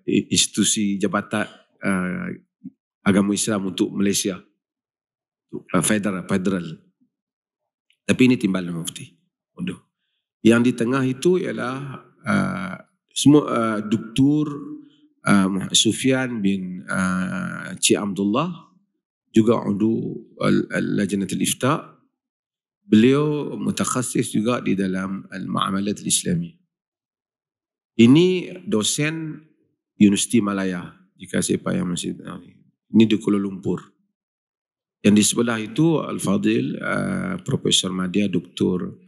institusi jabatan agama Islam untuk Malaysia, federal. Tapi ini timbalan mufti. Yang di tengah itu ialah semua Dr. Sufyan bin Cik Abdullah, juga udu Lajnatul Ifta. Beliau mutakhasis juga di dalam al-muamalat al-Islamiyah. Ini dosen Universiti Malaya, jika siapa yang masih tahu. Ini di Kuala Lumpur. Yang di sebelah itu Al-Fadil Profesor Madya Dr.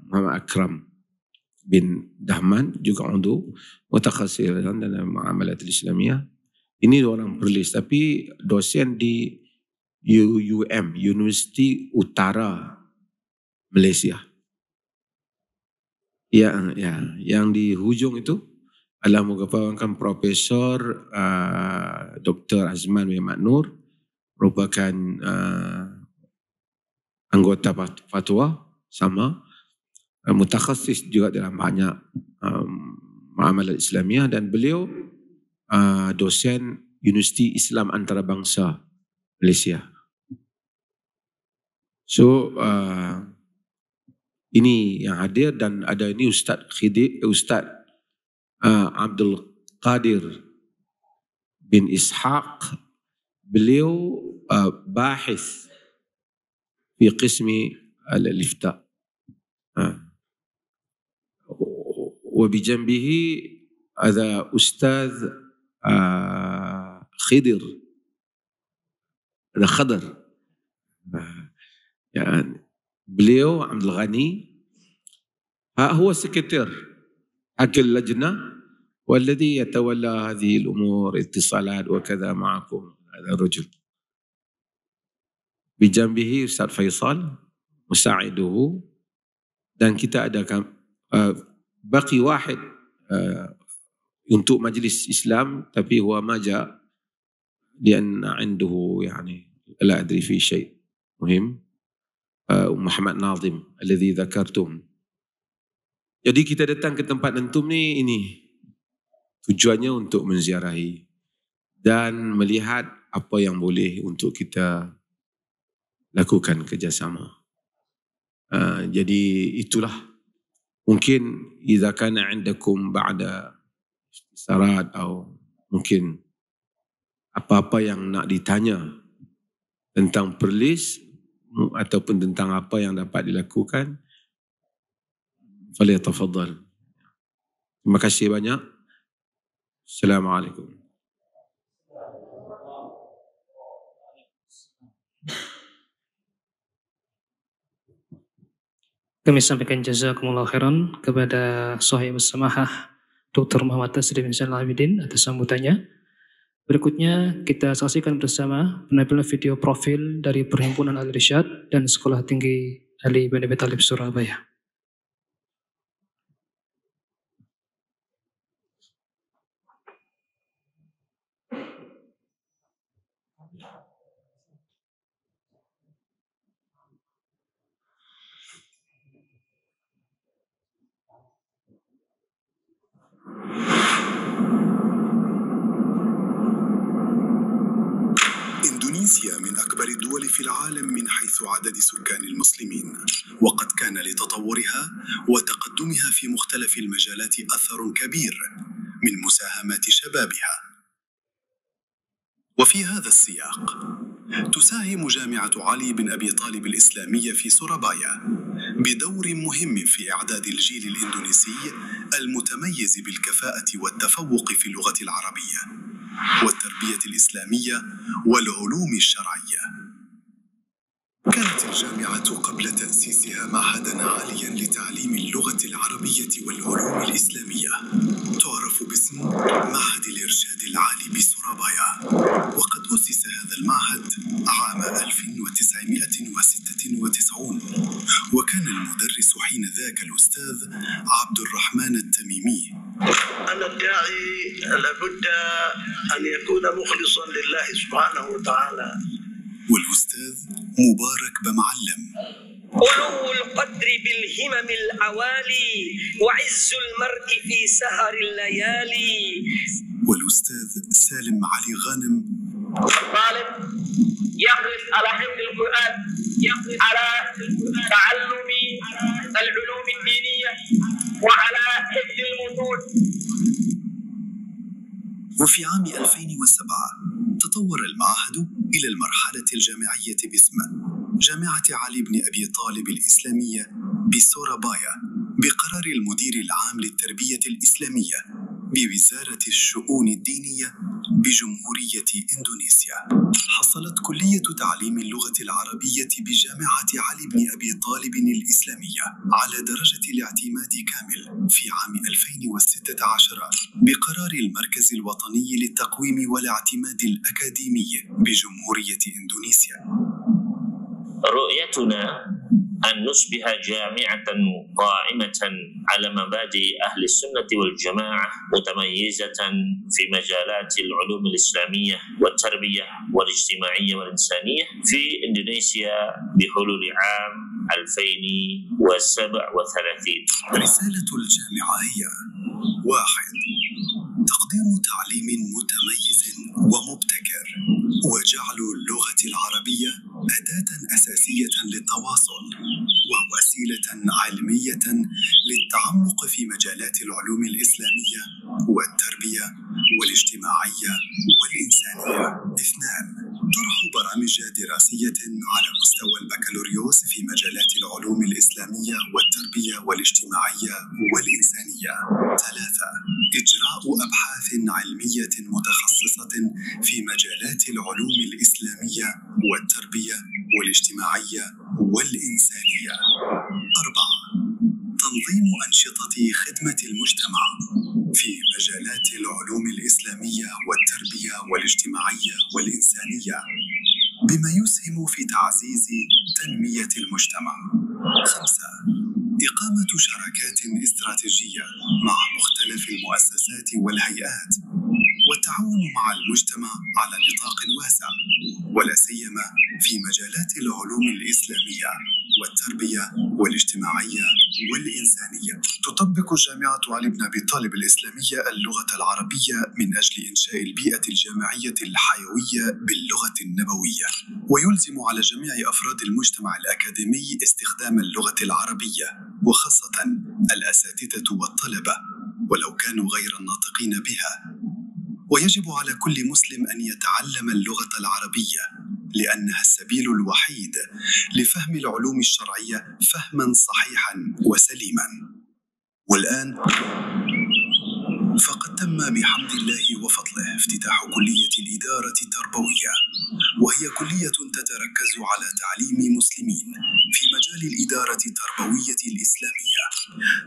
Muhammad Akram bin Dahman, juga udu mutakhasis dalam muamalat al-Islamiyah. Ini orang perlis, tapi dosen di UUM, Universiti Utara Malaysia. Yang di hujung itu adalah merupakan Profesor Dr. Azman bin Maknur, merupakan anggota fatwa sama, mutakhasis juga dalam banyak muamalat Islamiyah, dan beliau dosen Universiti Islam Antarabangsa Malaysia. So ini yang hadir, dan ada ini Ustaz Abdul Qadir bin Ishaq. Beliau bahis fi qismi al-ifta. وبجنبه هذا أستاذ خضر يعني beliau Abdul Ghani هو سكرتير حق اللجنة والذي يتولى هذه الأمور اتصالات وكذا معكم هذا الرجل. بجنبه أستاذ فيصل مساعده، dan kita ada baki wahid untuk majlis Islam, tapi huwa ma ja lian عنده يعني لا أدري في شيء مهم. Muhammad Nazim alladhi dzakartum. Jadi kita datang ke tempat antum ni, ini tujuannya untuk menziarahi dan melihat apa yang boleh untuk kita lakukan kerjasama. Jadi itulah, mungkin idza kana indakum ba'da isyarat atau mungkin apa-apa yang nak ditanya tentang perlis ataupun tentang apa yang dapat dilakukan, falyatafaddal. Terima kasih banyak. Assalamualaikum.
Kami sampaikan jazakumullah khairan kepada Sahibus Samahah Dr. Muhammad Taslim bin Zainal Abidin atas sambutannya. Berikutnya kita saksikan bersama penampilan video profil dari Perhimpunan Al-Irsyad dan Sekolah Tinggi Ali bin Abi Thalib Surabaya.
إندونيسيا من أكبر الدول في العالم من حيث عدد سكان المسلمين، وقد كان لتطورها وتقدمها في مختلف المجالات أثر كبير من مساهمات شبابها. وفي هذا السياق تساهم جامعة علي بن أبي طالب الإسلامية في سورابايا بدور مهم في إعداد الجيل الإندونيسي المتميز بالكفاءة والتفوق في اللغة العربية والتربية الإسلامية والعلوم الشرعية. كانت الجامعة قبل تأسيسها معهداً عالياً لتعليم اللغة العربية والعلوم الإسلامية تعرف باسم معهد الإرشاد العالي بسورابايا، وقد أسس هذا المعهد عام 1996، وكان المدرس حين ذاك الأستاذ عبد الرحمن التميمي.
أن الداعي لابد أن يكون مخلصاً لله سبحانه وتعالى،
والأستاذ مبارك بمعلم.
علو القدر بالهمم العوالي وعز المرء في سهر الليالي.
والأستاذ سالم علي غانم.
الطالب يحرص على حفظ القرآن، على تعلم العلوم
وفي عام 2007 تطور المعهد إلى المرحلة الجامعية باسم جامعة علي بن أبي طالب الإسلامية بسورابايا بقرار المدير العام للتربية الإسلامية بوزارة الشؤون الدينية بجمهورية إندونيسيا. حصلت كلية تعليم اللغة العربية بجامعة علي بن أبي طالب الإسلامية على درجة الاعتماد كامل في عام 2016 بقرار المركز الوطني للتقويم والاعتماد الأكاديمي بجمهورية إندونيسيا.
رؤيتنا أن نصبح جامعة قائمة على مبادئ أهل السنة والجماعة متميزة في مجالات العلوم الإسلامية والتربية والاجتماعية والإنسانية في إندونيسيا بحلول عام 2037.
رسالة الجامعة هي: 1. تقديم تعليم متميز ومبتكر، وجعل اللغة العربية أداة أساسية للتواصل ووسيلة علمية للتعمق في مجالات العلوم الإسلامية والتربية والاجتماعية والإنسانية. 2. طرح برامج دراسية على مستوى البكالوريوس في مجالات العلوم الإسلامية والتربية والاجتماعية والإنسانية. 3. إجراء أبحاث علمية متخصصة في مجالات العلوم الإسلامية والتربية والاجتماعية والإنسانية. 4. تنظيم أنشطة خدمة المجتمع في مجالات العلوم الإسلامية والتربية والاجتماعية والإنسانية بما يسهم في تعزيز تنمية المجتمع. 5. إقامة شراكات استراتيجية مع مختلف المؤسسات والهيئات والتعاون مع المجتمع على نطاق واسع، ولا سيما في مجالات العلوم الإسلامية والتربية والاجتماعية والإنسانية. تطبق جامعة علي بن أبي طالب الإسلامية اللغة العربية من أجل إنشاء البيئة الجامعية الحيوية باللغة النبوية، ويلزم على جميع أفراد المجتمع الأكاديمي استخدام اللغة العربية، وخاصة الأساتذة والطلبة ولو كانوا غير الناطقين بها. ويجب على كل مسلم أن يتعلم اللغة العربية لأنها السبيل الوحيد لفهم العلوم الشرعية فهما صحيحا وسليما. والآن فقد تم بحمد الله وفضله افتتاح كلية الإدارة التربوية، وهي كلية تتركز على تعليم مسلمين في مجال الإدارة التربوية الإسلامية.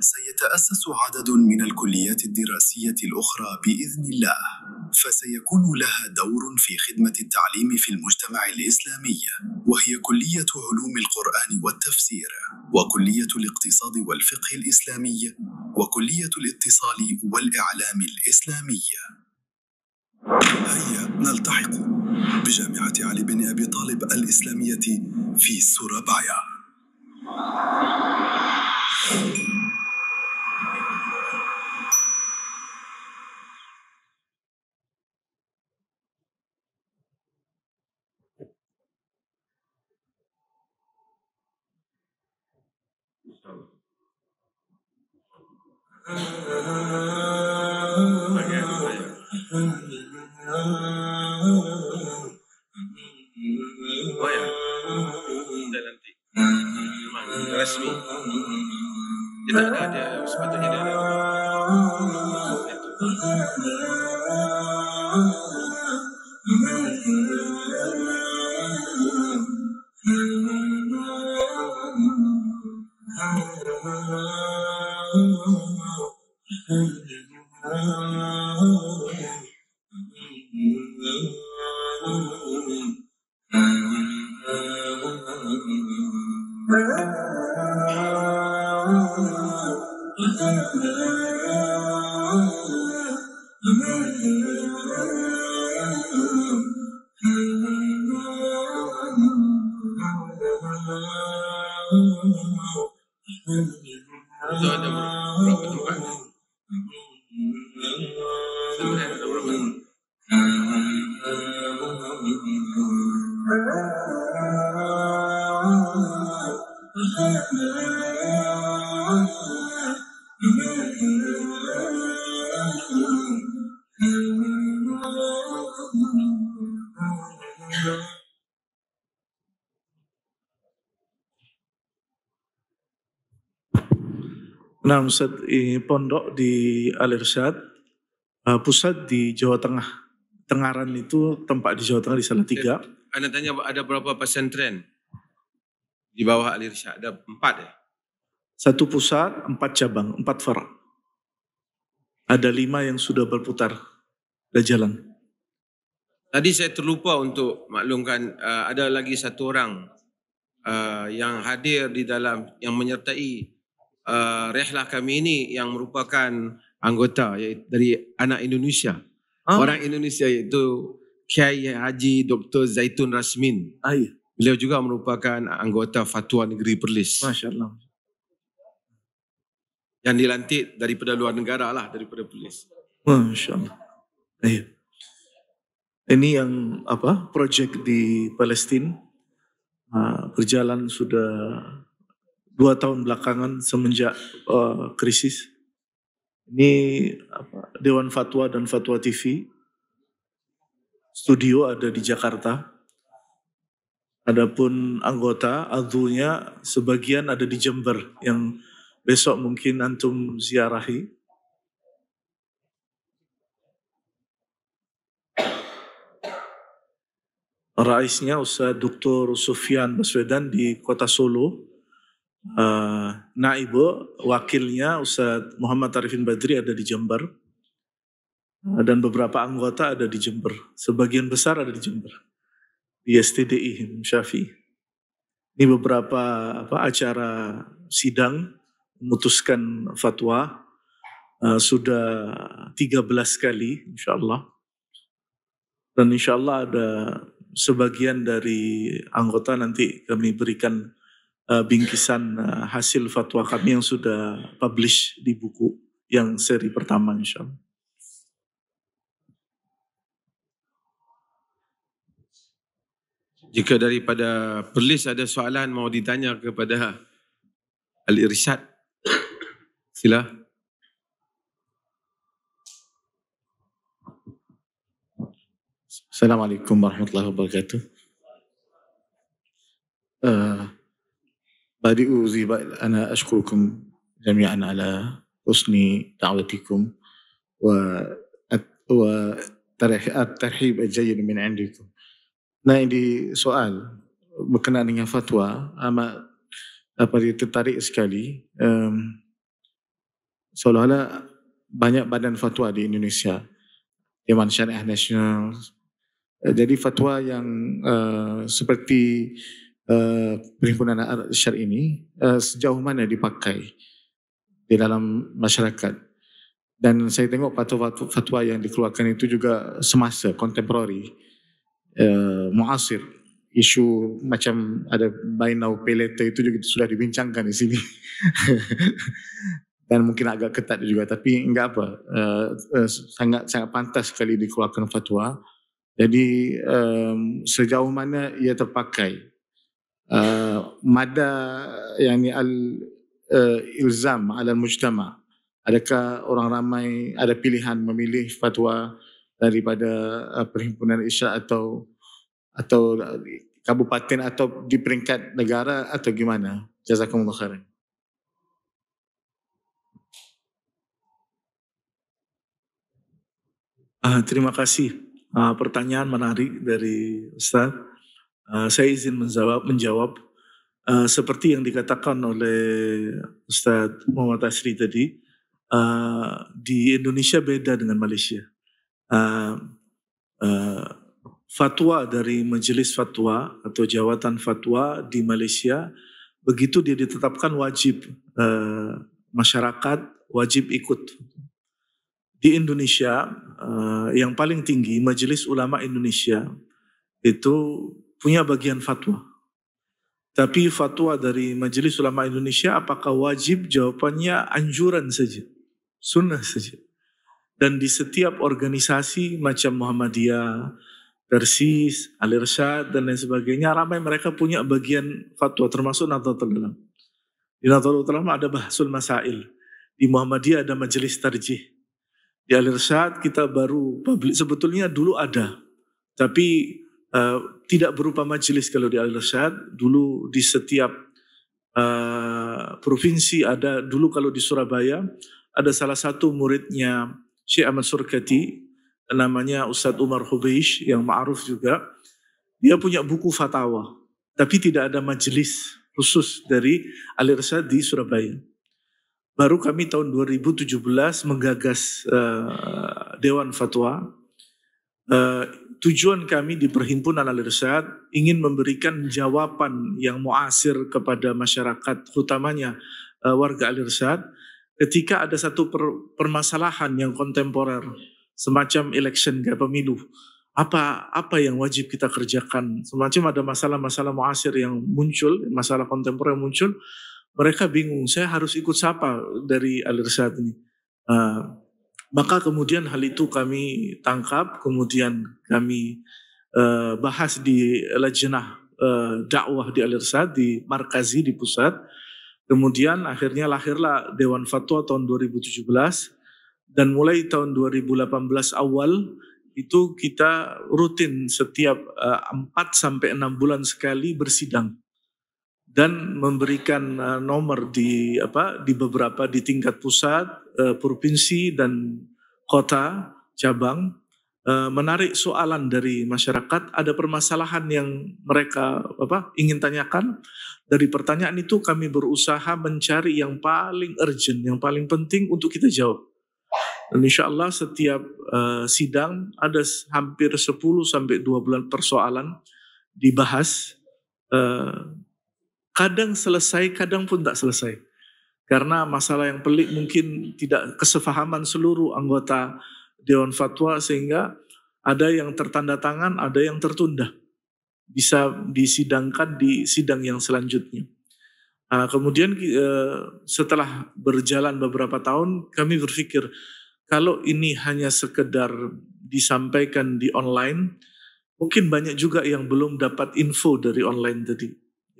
سيتأسس عدد من الكليات الدراسية الأخرى بإذن الله، فسيكون لها دور في خدمة التعليم في المجتمع الإسلامي، وهي كلية علوم القرآن والتفسير، وكلية الاقتصاد والفقه الإسلامي، وكلية الاتصال والإعلام الإسلامي. هيا نلتحق بجامعة علي بن أبي طالب الإسلامية في سورابايا.
Resmi tidak ada sepatutnya tidak ada. Itu ada berapa tempat? Sebenarnya ada berapa tempat?
Nah, Ustaz, pondok di Al-Irsyad, pusat di Jawa Tengah. Tengaran itu tempat di Jawa Tengah di Salatiga.
Anda tanya ada berapa pesantren di bawah Al-Irsyad? Ada 4 ya?
1 pusat, 4 cabang, 4 far'. Ada 5 yang sudah berputar, ada jalan.
Tadi saya terlupa untuk maklumkan ada lagi 1 orang yang hadir di dalam, yang menyertai rehlah kami ini, yang merupakan anggota dari anak Indonesia. Orang Indonesia, iaitu Kiai Haji Dr. Zaitun Rasmin.
Iya.
Beliau juga merupakan anggota Fatwa Negeri Perlis.
Masya Allah.
Yang dilantik daripada luar negara lah, daripada Perlis.
Masya Allah. Iya. Ini yang projek di Palestina berjalan sudah 2 tahun belakangan semenjak krisis. Ini Dewan Fatwa dan Fatwa TV. Studio ada di Jakarta. Adapun anggota adhunya sebagian ada di Jember yang besok mungkin antum ziarahi. Raisnya Ustaz Dr. Sufyan Baswedan di Kota Solo. Naibu wakilnya Ustaz Muhammad Arifin Badri ada di Jember. Dan beberapa anggota ada di Jember. Sebagian besar ada di Jember. Di STDI Syafi'i. Ini beberapa acara sidang memutuskan fatwa. Sudah 13 kali insyaAllah. Dan insyaAllah ada sebagian dari anggota nanti kami berikan bingkisan hasil fatwa kami yang sudah publish di buku yang seri pertama insyaAllah.
Jika daripada Perlis ada soalan mau ditanya kepada Al-Irsyad, sila.
Assalamualaikum warahmatullahi wabarakatuh. بادئ أنا أشكركم جميعا على حسن دعوتكم والترحيب الجيد من عندكم. Nah, ini soal berkenaan dengan fatwa amat tertarik sekali. Seolah-olah banyak badan fatwa di Indonesia, Dewan Syariah Nasional. Jadi fatwa yang seperti Perhimpunan Al-Irsyad ini sejauh mana dipakai di dalam masyarakat. Dan saya tengok fatwa yang dikeluarkan itu juga semasa, kontemporari, muasir. Isu macam ada buy now pay later itu juga sudah dibincangkan di sini. Dan mungkin agak ketat juga, tapi enggak apa, sangat pantas sekali dikeluarkan fatwa. Jadi sejauh mana ia terpakai, mada yang ilzam ala mujtama, adakah orang ramai ada pilihan memilih fatwa daripada perhimpunan Irsyad atau kabupaten atau di peringkat negara atau gimana? Jazakumullah khairan.
Terima kasih. Pertanyaan menarik dari Ustaz. Saya izin menjawab seperti yang dikatakan oleh Ustaz Muhammad Asri tadi. Di Indonesia beda dengan Malaysia. Fatwa dari majelis fatwa atau jawatan fatwa di Malaysia, begitu dia ditetapkan wajib, masyarakat wajib ikut. Di Indonesia yang paling tinggi, Majelis Ulama Indonesia itu punya bagian fatwa. Tapi fatwa dari Majelis Ulama Indonesia apakah wajib? Jawabannya anjuran saja, sunnah saja. Dan di setiap organisasi macam Muhammadiyah, Persis, Al-Irsyad dan lain sebagainya, ramai mereka punya bagian fatwa, termasuk Nahdlatul Ulama. Di Nahdlatul Ulama ada bahsul masail. Di Muhammadiyah ada majelis tarjih. Di Al-Irsyad kita baru publik, sebetulnya dulu ada, tapi tidak berupa majelis. Kalau di Al-Irsyad dulu di setiap provinsi ada dulu kalau di Surabaya ada salah satu muridnya Syekh Ahmad Surkati namanya Ustadz Umar Hubeish yang ma'ruf juga. Dia punya buku fatwa tapi tidak ada majelis khusus dari Al-Irsyad di Surabaya. Baru kami tahun 2017 menggagas Dewan Fatwa. Tujuan kami di Perhimpunan Al-Irsyad ingin memberikan jawaban yang muasir kepada masyarakat, utamanya warga Al-Irsyad, ketika ada satu permasalahan yang kontemporer, semacam election kayak pemilu. Apa yang wajib kita kerjakan? Semacam ada masalah-masalah muasir yang muncul, masalah kontemporer yang muncul, mereka bingung, saya harus ikut siapa dari Al-Irsyad ini. Maka kemudian hal itu kami tangkap, kemudian kami bahas di Lajnah dakwah di Al-Irsyad, di Markazi, di pusat. Kemudian akhirnya lahirlah Dewan Fatwa tahun 2017, dan mulai tahun 2018 awal itu kita rutin setiap 4-6 bulan sekali bersidang dan memberikan nomor di beberapa di tingkat pusat, provinsi dan kota cabang, menarik soalan dari masyarakat. Ada permasalahan yang mereka ingin tanyakan. Dari pertanyaan itu kami berusaha mencari yang paling urgent, yang paling penting untuk kita jawab. Dan insya Allah setiap sidang ada hampir 10-12 persoalan dibahas. Kadang selesai, kadang pun tak selesai. Karena masalah yang pelik mungkin tidak kesepahaman seluruh anggota Dewan Fatwa, sehingga ada yang tertanda tangan, ada yang tertunda. Bisa disidangkan di sidang yang selanjutnya. Kemudian setelah berjalan beberapa tahun, kami berpikir, kalau ini hanya sekedar disampaikan di online, mungkin banyak juga yang belum dapat info dari online tadi.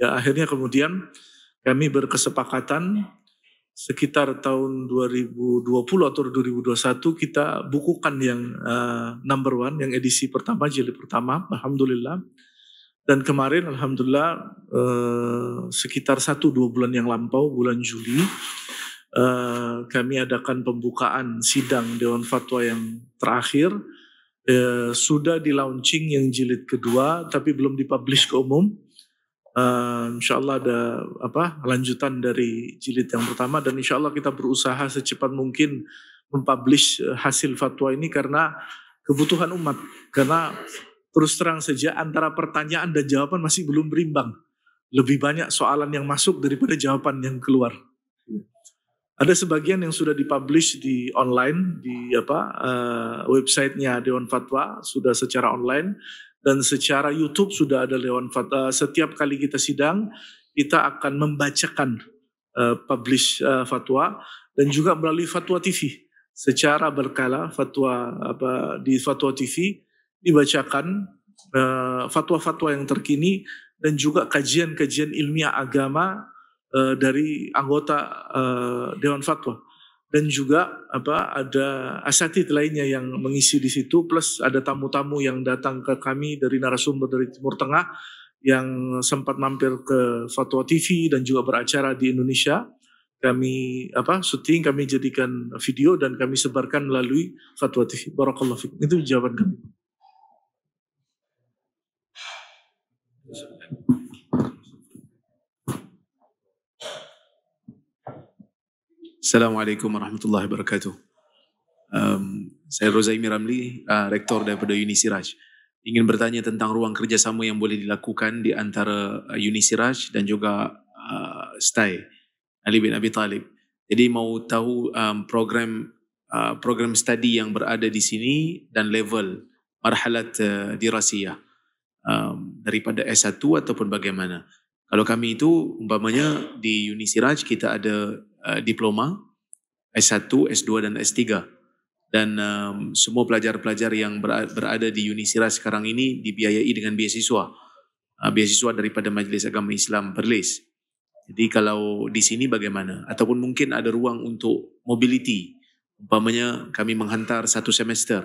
Ya, akhirnya kemudian kami berkesepakatan sekitar tahun 2020 atau 2021 kita bukukan yang number 1, yang edisi pertama, jilid pertama, alhamdulillah. Dan kemarin alhamdulillah sekitar 1-2 bulan yang lampau, bulan Juli, kami adakan pembukaan sidang Dewan Fatwa yang terakhir. Sudah di launching yang jilid kedua, tapi belum dipublish ke umum. InsyaAllah ada lanjutan dari jilid yang pertama, dan insyaAllah kita berusaha secepat mungkin mempublish hasil fatwa ini karena kebutuhan umat. Karena terus terang saja antara pertanyaan dan jawaban masih belum berimbang. Lebih banyak soalan yang masuk daripada jawaban yang keluar. Ada sebagian yang sudah dipublish di online, di websitenya Dewan Fatwa, sudah secara online, dan secara YouTube sudah ada Dewan Fatwa. Setiap kali kita sidang, kita akan membacakan publish fatwa, dan juga melalui Fatwa TV. Secara berkala, fatwa di Fatwa TV dibacakan fatwa-fatwa yang terkini, dan juga kajian-kajian ilmiah agama dari anggota Dewan Fatwa, dan juga ada asatidz lainnya yang mengisi di situ, plus ada tamu-tamu yang datang ke kami dari narasumber dari Timur Tengah yang sempat mampir ke Fatwa TV dan juga beracara di Indonesia. Kami syuting, kami jadikan video dan kami sebarkan melalui Fatwa TV. Barakallahu fiik. Itu jawaban kami.
Assalamualaikum warahmatullahi wabarakatuh. Saya Rozaimi Ramli, Rektor daripada Unisiraj. Ingin bertanya tentang ruang kerjasama yang boleh dilakukan di antara Unisiraj dan juga STAI, Ali bin Abi Talib. Jadi mau tahu program studi yang berada di sini dan level marhalat dirasiyah daripada S1 ataupun bagaimana. Kalau kami itu umpamanya di Unisiraj kita ada diploma S1, S2 dan S3, dan semua pelajar-pelajar yang berada di Unisiraj sekarang ini dibiayai dengan beasiswa daripada Majlis Agama Islam Perlis. Jadi kalau di sini bagaimana? Ataupun mungkin ada ruang untuk mobility, umpamanya kami menghantar 1 semester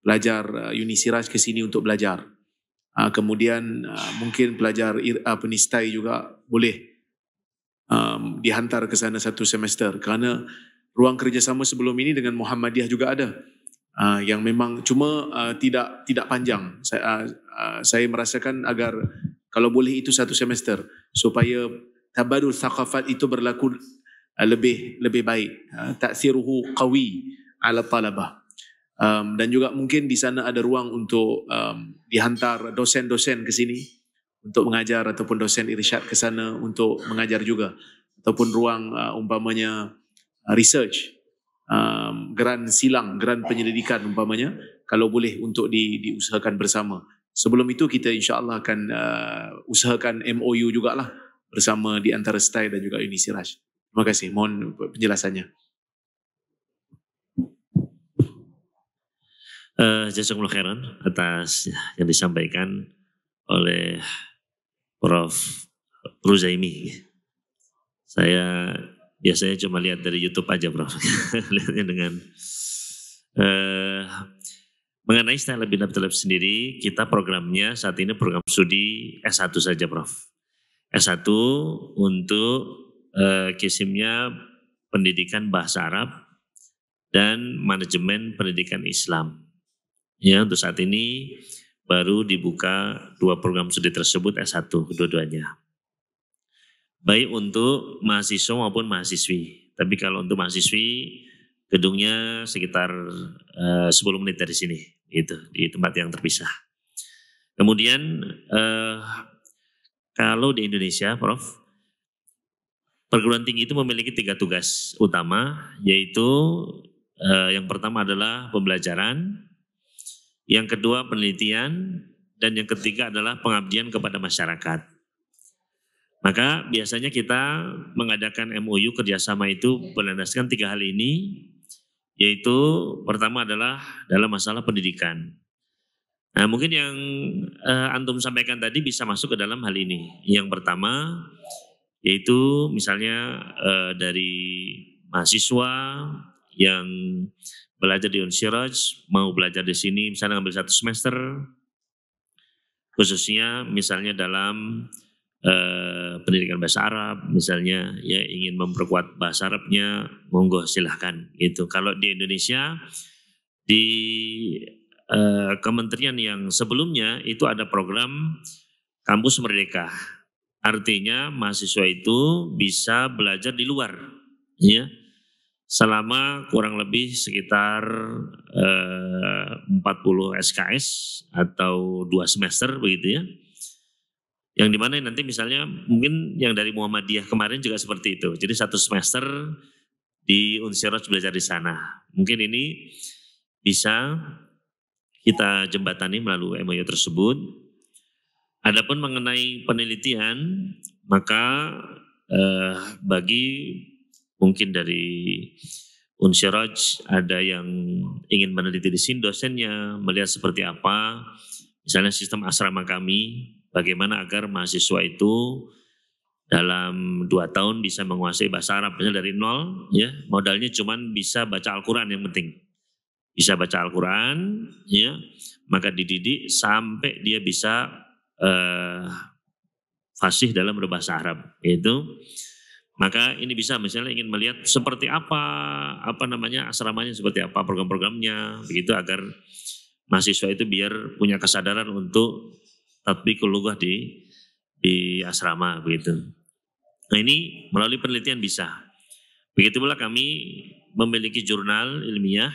pelajar Unisiraj ke sini untuk belajar. Kemudian mungkin pelajar penistai juga boleh dihantar ke sana satu semester, kerana ruang kerjasama sebelum ini dengan Muhammadiyah juga ada, yang memang cuma tidak panjang. Saya merasakan agar kalau boleh itu satu semester supaya tabadul thaqafat itu berlaku lebih baik, ta'thiruhu qawi ala talabah. Dan juga mungkin di sana ada ruang untuk dihantar dosen-dosen ke sini untuk mengajar, ataupun dosen irsyad ke sana untuk mengajar juga, ataupun ruang umpamanya research, geran silang, geran penyelidikan umpamanya, kalau boleh untuk diusahakan bersama. Sebelum itu kita insya-Allah akan usahakan MOU jugalah bersama di antara STAI dan juga Uni Siraj. Terima kasih, mohon penjelasannya.
Jazakumullah khairan atas yang disampaikan oleh Prof. Ruzaimi. Saya biasanya cuma lihat dari YouTube aja, Prof. Lihatnya dengan mengenai style bin Abi Thalib sendiri, kita programnya saat ini program studi S1 saja, Prof. S1 untuk kisimnya pendidikan bahasa Arab dan manajemen pendidikan Islam. Ya, untuk saat ini baru dibuka 2 program studi tersebut S1 kedua-duanya. Baik untuk mahasiswa maupun mahasiswi. Tapi kalau untuk mahasiswi, gedungnya sekitar 10 menit dari sini, gitu, di tempat yang terpisah. Kemudian kalau di Indonesia, Prof, perguruan tinggi itu memiliki 3 tugas utama, yaitu yang pertama adalah pembelajaran, yang kedua penelitian, dan yang ketiga adalah pengabdian kepada masyarakat. Maka biasanya kita mengadakan MOU kerjasama itu berlandaskan 3 hal ini, yaitu pertama adalah dalam masalah pendidikan. Nah, mungkin yang antum sampaikan tadi bisa masuk ke dalam hal ini. Yang pertama yaitu misalnya dari mahasiswa yang belajar di Unsiraj, mau belajar di sini misalnya ngambil 1 semester, khususnya misalnya dalam pendidikan bahasa Arab, misalnya ya ingin memperkuat bahasa Arabnya, monggo silahkan gitu. Kalau di Indonesia di kementerian yang sebelumnya itu ada program kampus merdeka, artinya mahasiswa itu bisa belajar di luar, ya, selama kurang lebih sekitar 40 SKS atau 2 semester begitu ya. Yang dimana nanti misalnya mungkin yang dari Muhammadiyah kemarin juga seperti itu. Jadi 1 semester di Unsiraj belajar di sana. Mungkin ini bisa kita jembatani melalui MOU tersebut. Adapun mengenai penelitian, maka bagi mungkin dari Unsiraj ada yang ingin meneliti di sini, dosennya melihat seperti apa, misalnya sistem asrama kami, bagaimana agar mahasiswa itu dalam 2 tahun bisa menguasai bahasa Arab, misalnya dari nol, ya modalnya cuman bisa baca Al-Quran yang penting, bisa baca Al-Quran, ya maka dididik sampai dia bisa fasih dalam berbahasa Arab, itu. Maka ini bisa misalnya ingin melihat seperti apa namanya asramanya, seperti apa program-programnya, begitu agar mahasiswa itu biar punya kesadaran untuk tatbiqul lughah di asrama begitu. Nah, ini melalui penelitian bisa. Begitu pula kami memiliki jurnal ilmiah,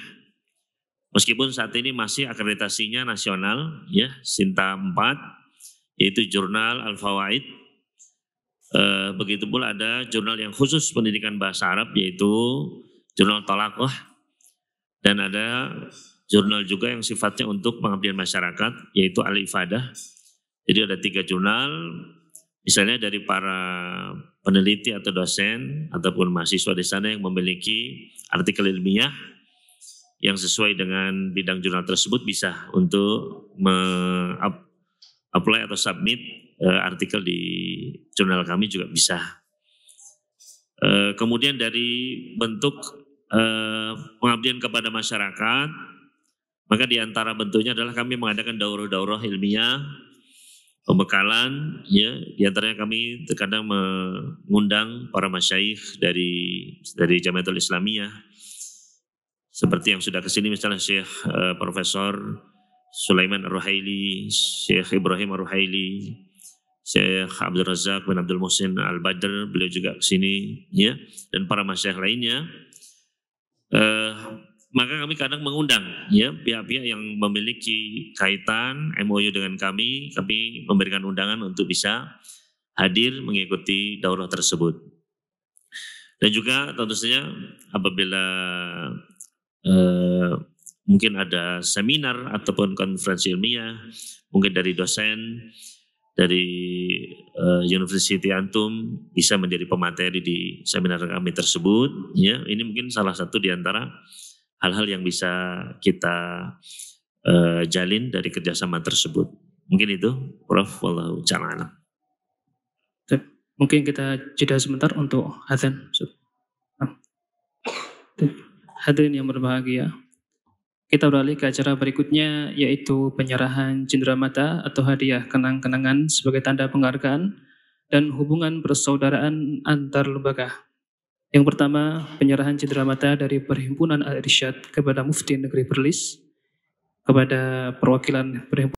meskipun saat ini masih akreditasinya nasional, ya Sinta 4, yaitu jurnal Al-Fawaid. Begitu pula ada jurnal yang khusus pendidikan bahasa Arab, yaitu jurnal Talaqah, dan ada jurnal juga yang sifatnya untuk pengabdian masyarakat, yaitu Al-Ifadah. Jadi ada 3 jurnal, misalnya dari para peneliti atau dosen ataupun mahasiswa di sana yang memiliki artikel ilmiah yang sesuai dengan bidang jurnal tersebut, bisa untuk apply atau submit artikel di jurnal kami juga bisa. Kemudian dari bentuk pengabdian kepada masyarakat, maka di antara bentuknya adalah kami mengadakan daurah-daurah ilmiah. pembekalan, ya, di antaranya kami terkadang mengundang para masyayikh dari Jamiatul Islamiyah, seperti yang sudah kesini misalnya Syekh Profesor Sulaiman Ar-Ruhaili, Syekh Ibrahim Ar-Ruhaili, Syekh Abdul Razak bin Abdul Muhsin Al-Badr, beliau juga kesini, ya, dan para masyayikh lainnya. Maka kami kadang mengundang, ya, pihak-pihak yang memiliki kaitan MOU dengan kami memberikan undangan untuk bisa hadir mengikuti daurah tersebut. Dan juga tentu saja apabila mungkin ada seminar ataupun konferensi ilmiah, mungkin dari dosen dari University Antum bisa menjadi pemateri di seminar kami tersebut, ya. Ini mungkin salah satu di antara hal-hal yang bisa kita jalin dari kerjasama tersebut. Mungkin itu, Prof. Wallahu ta'ala.
Mungkin kita jeda sebentar untuk adzan. Hadirin yang berbahagia, kita beralih ke acara berikutnya, yaitu penyerahan cenderamata atau hadiah kenang-kenangan sebagai tanda penghargaan dan hubungan persaudaraan antar lembaga. Yang pertama, penyerahan cenderamata dari Perhimpunan Al-Irsyad kepada Mufti Negeri Perlis, kepada perwakilan Perhimpunan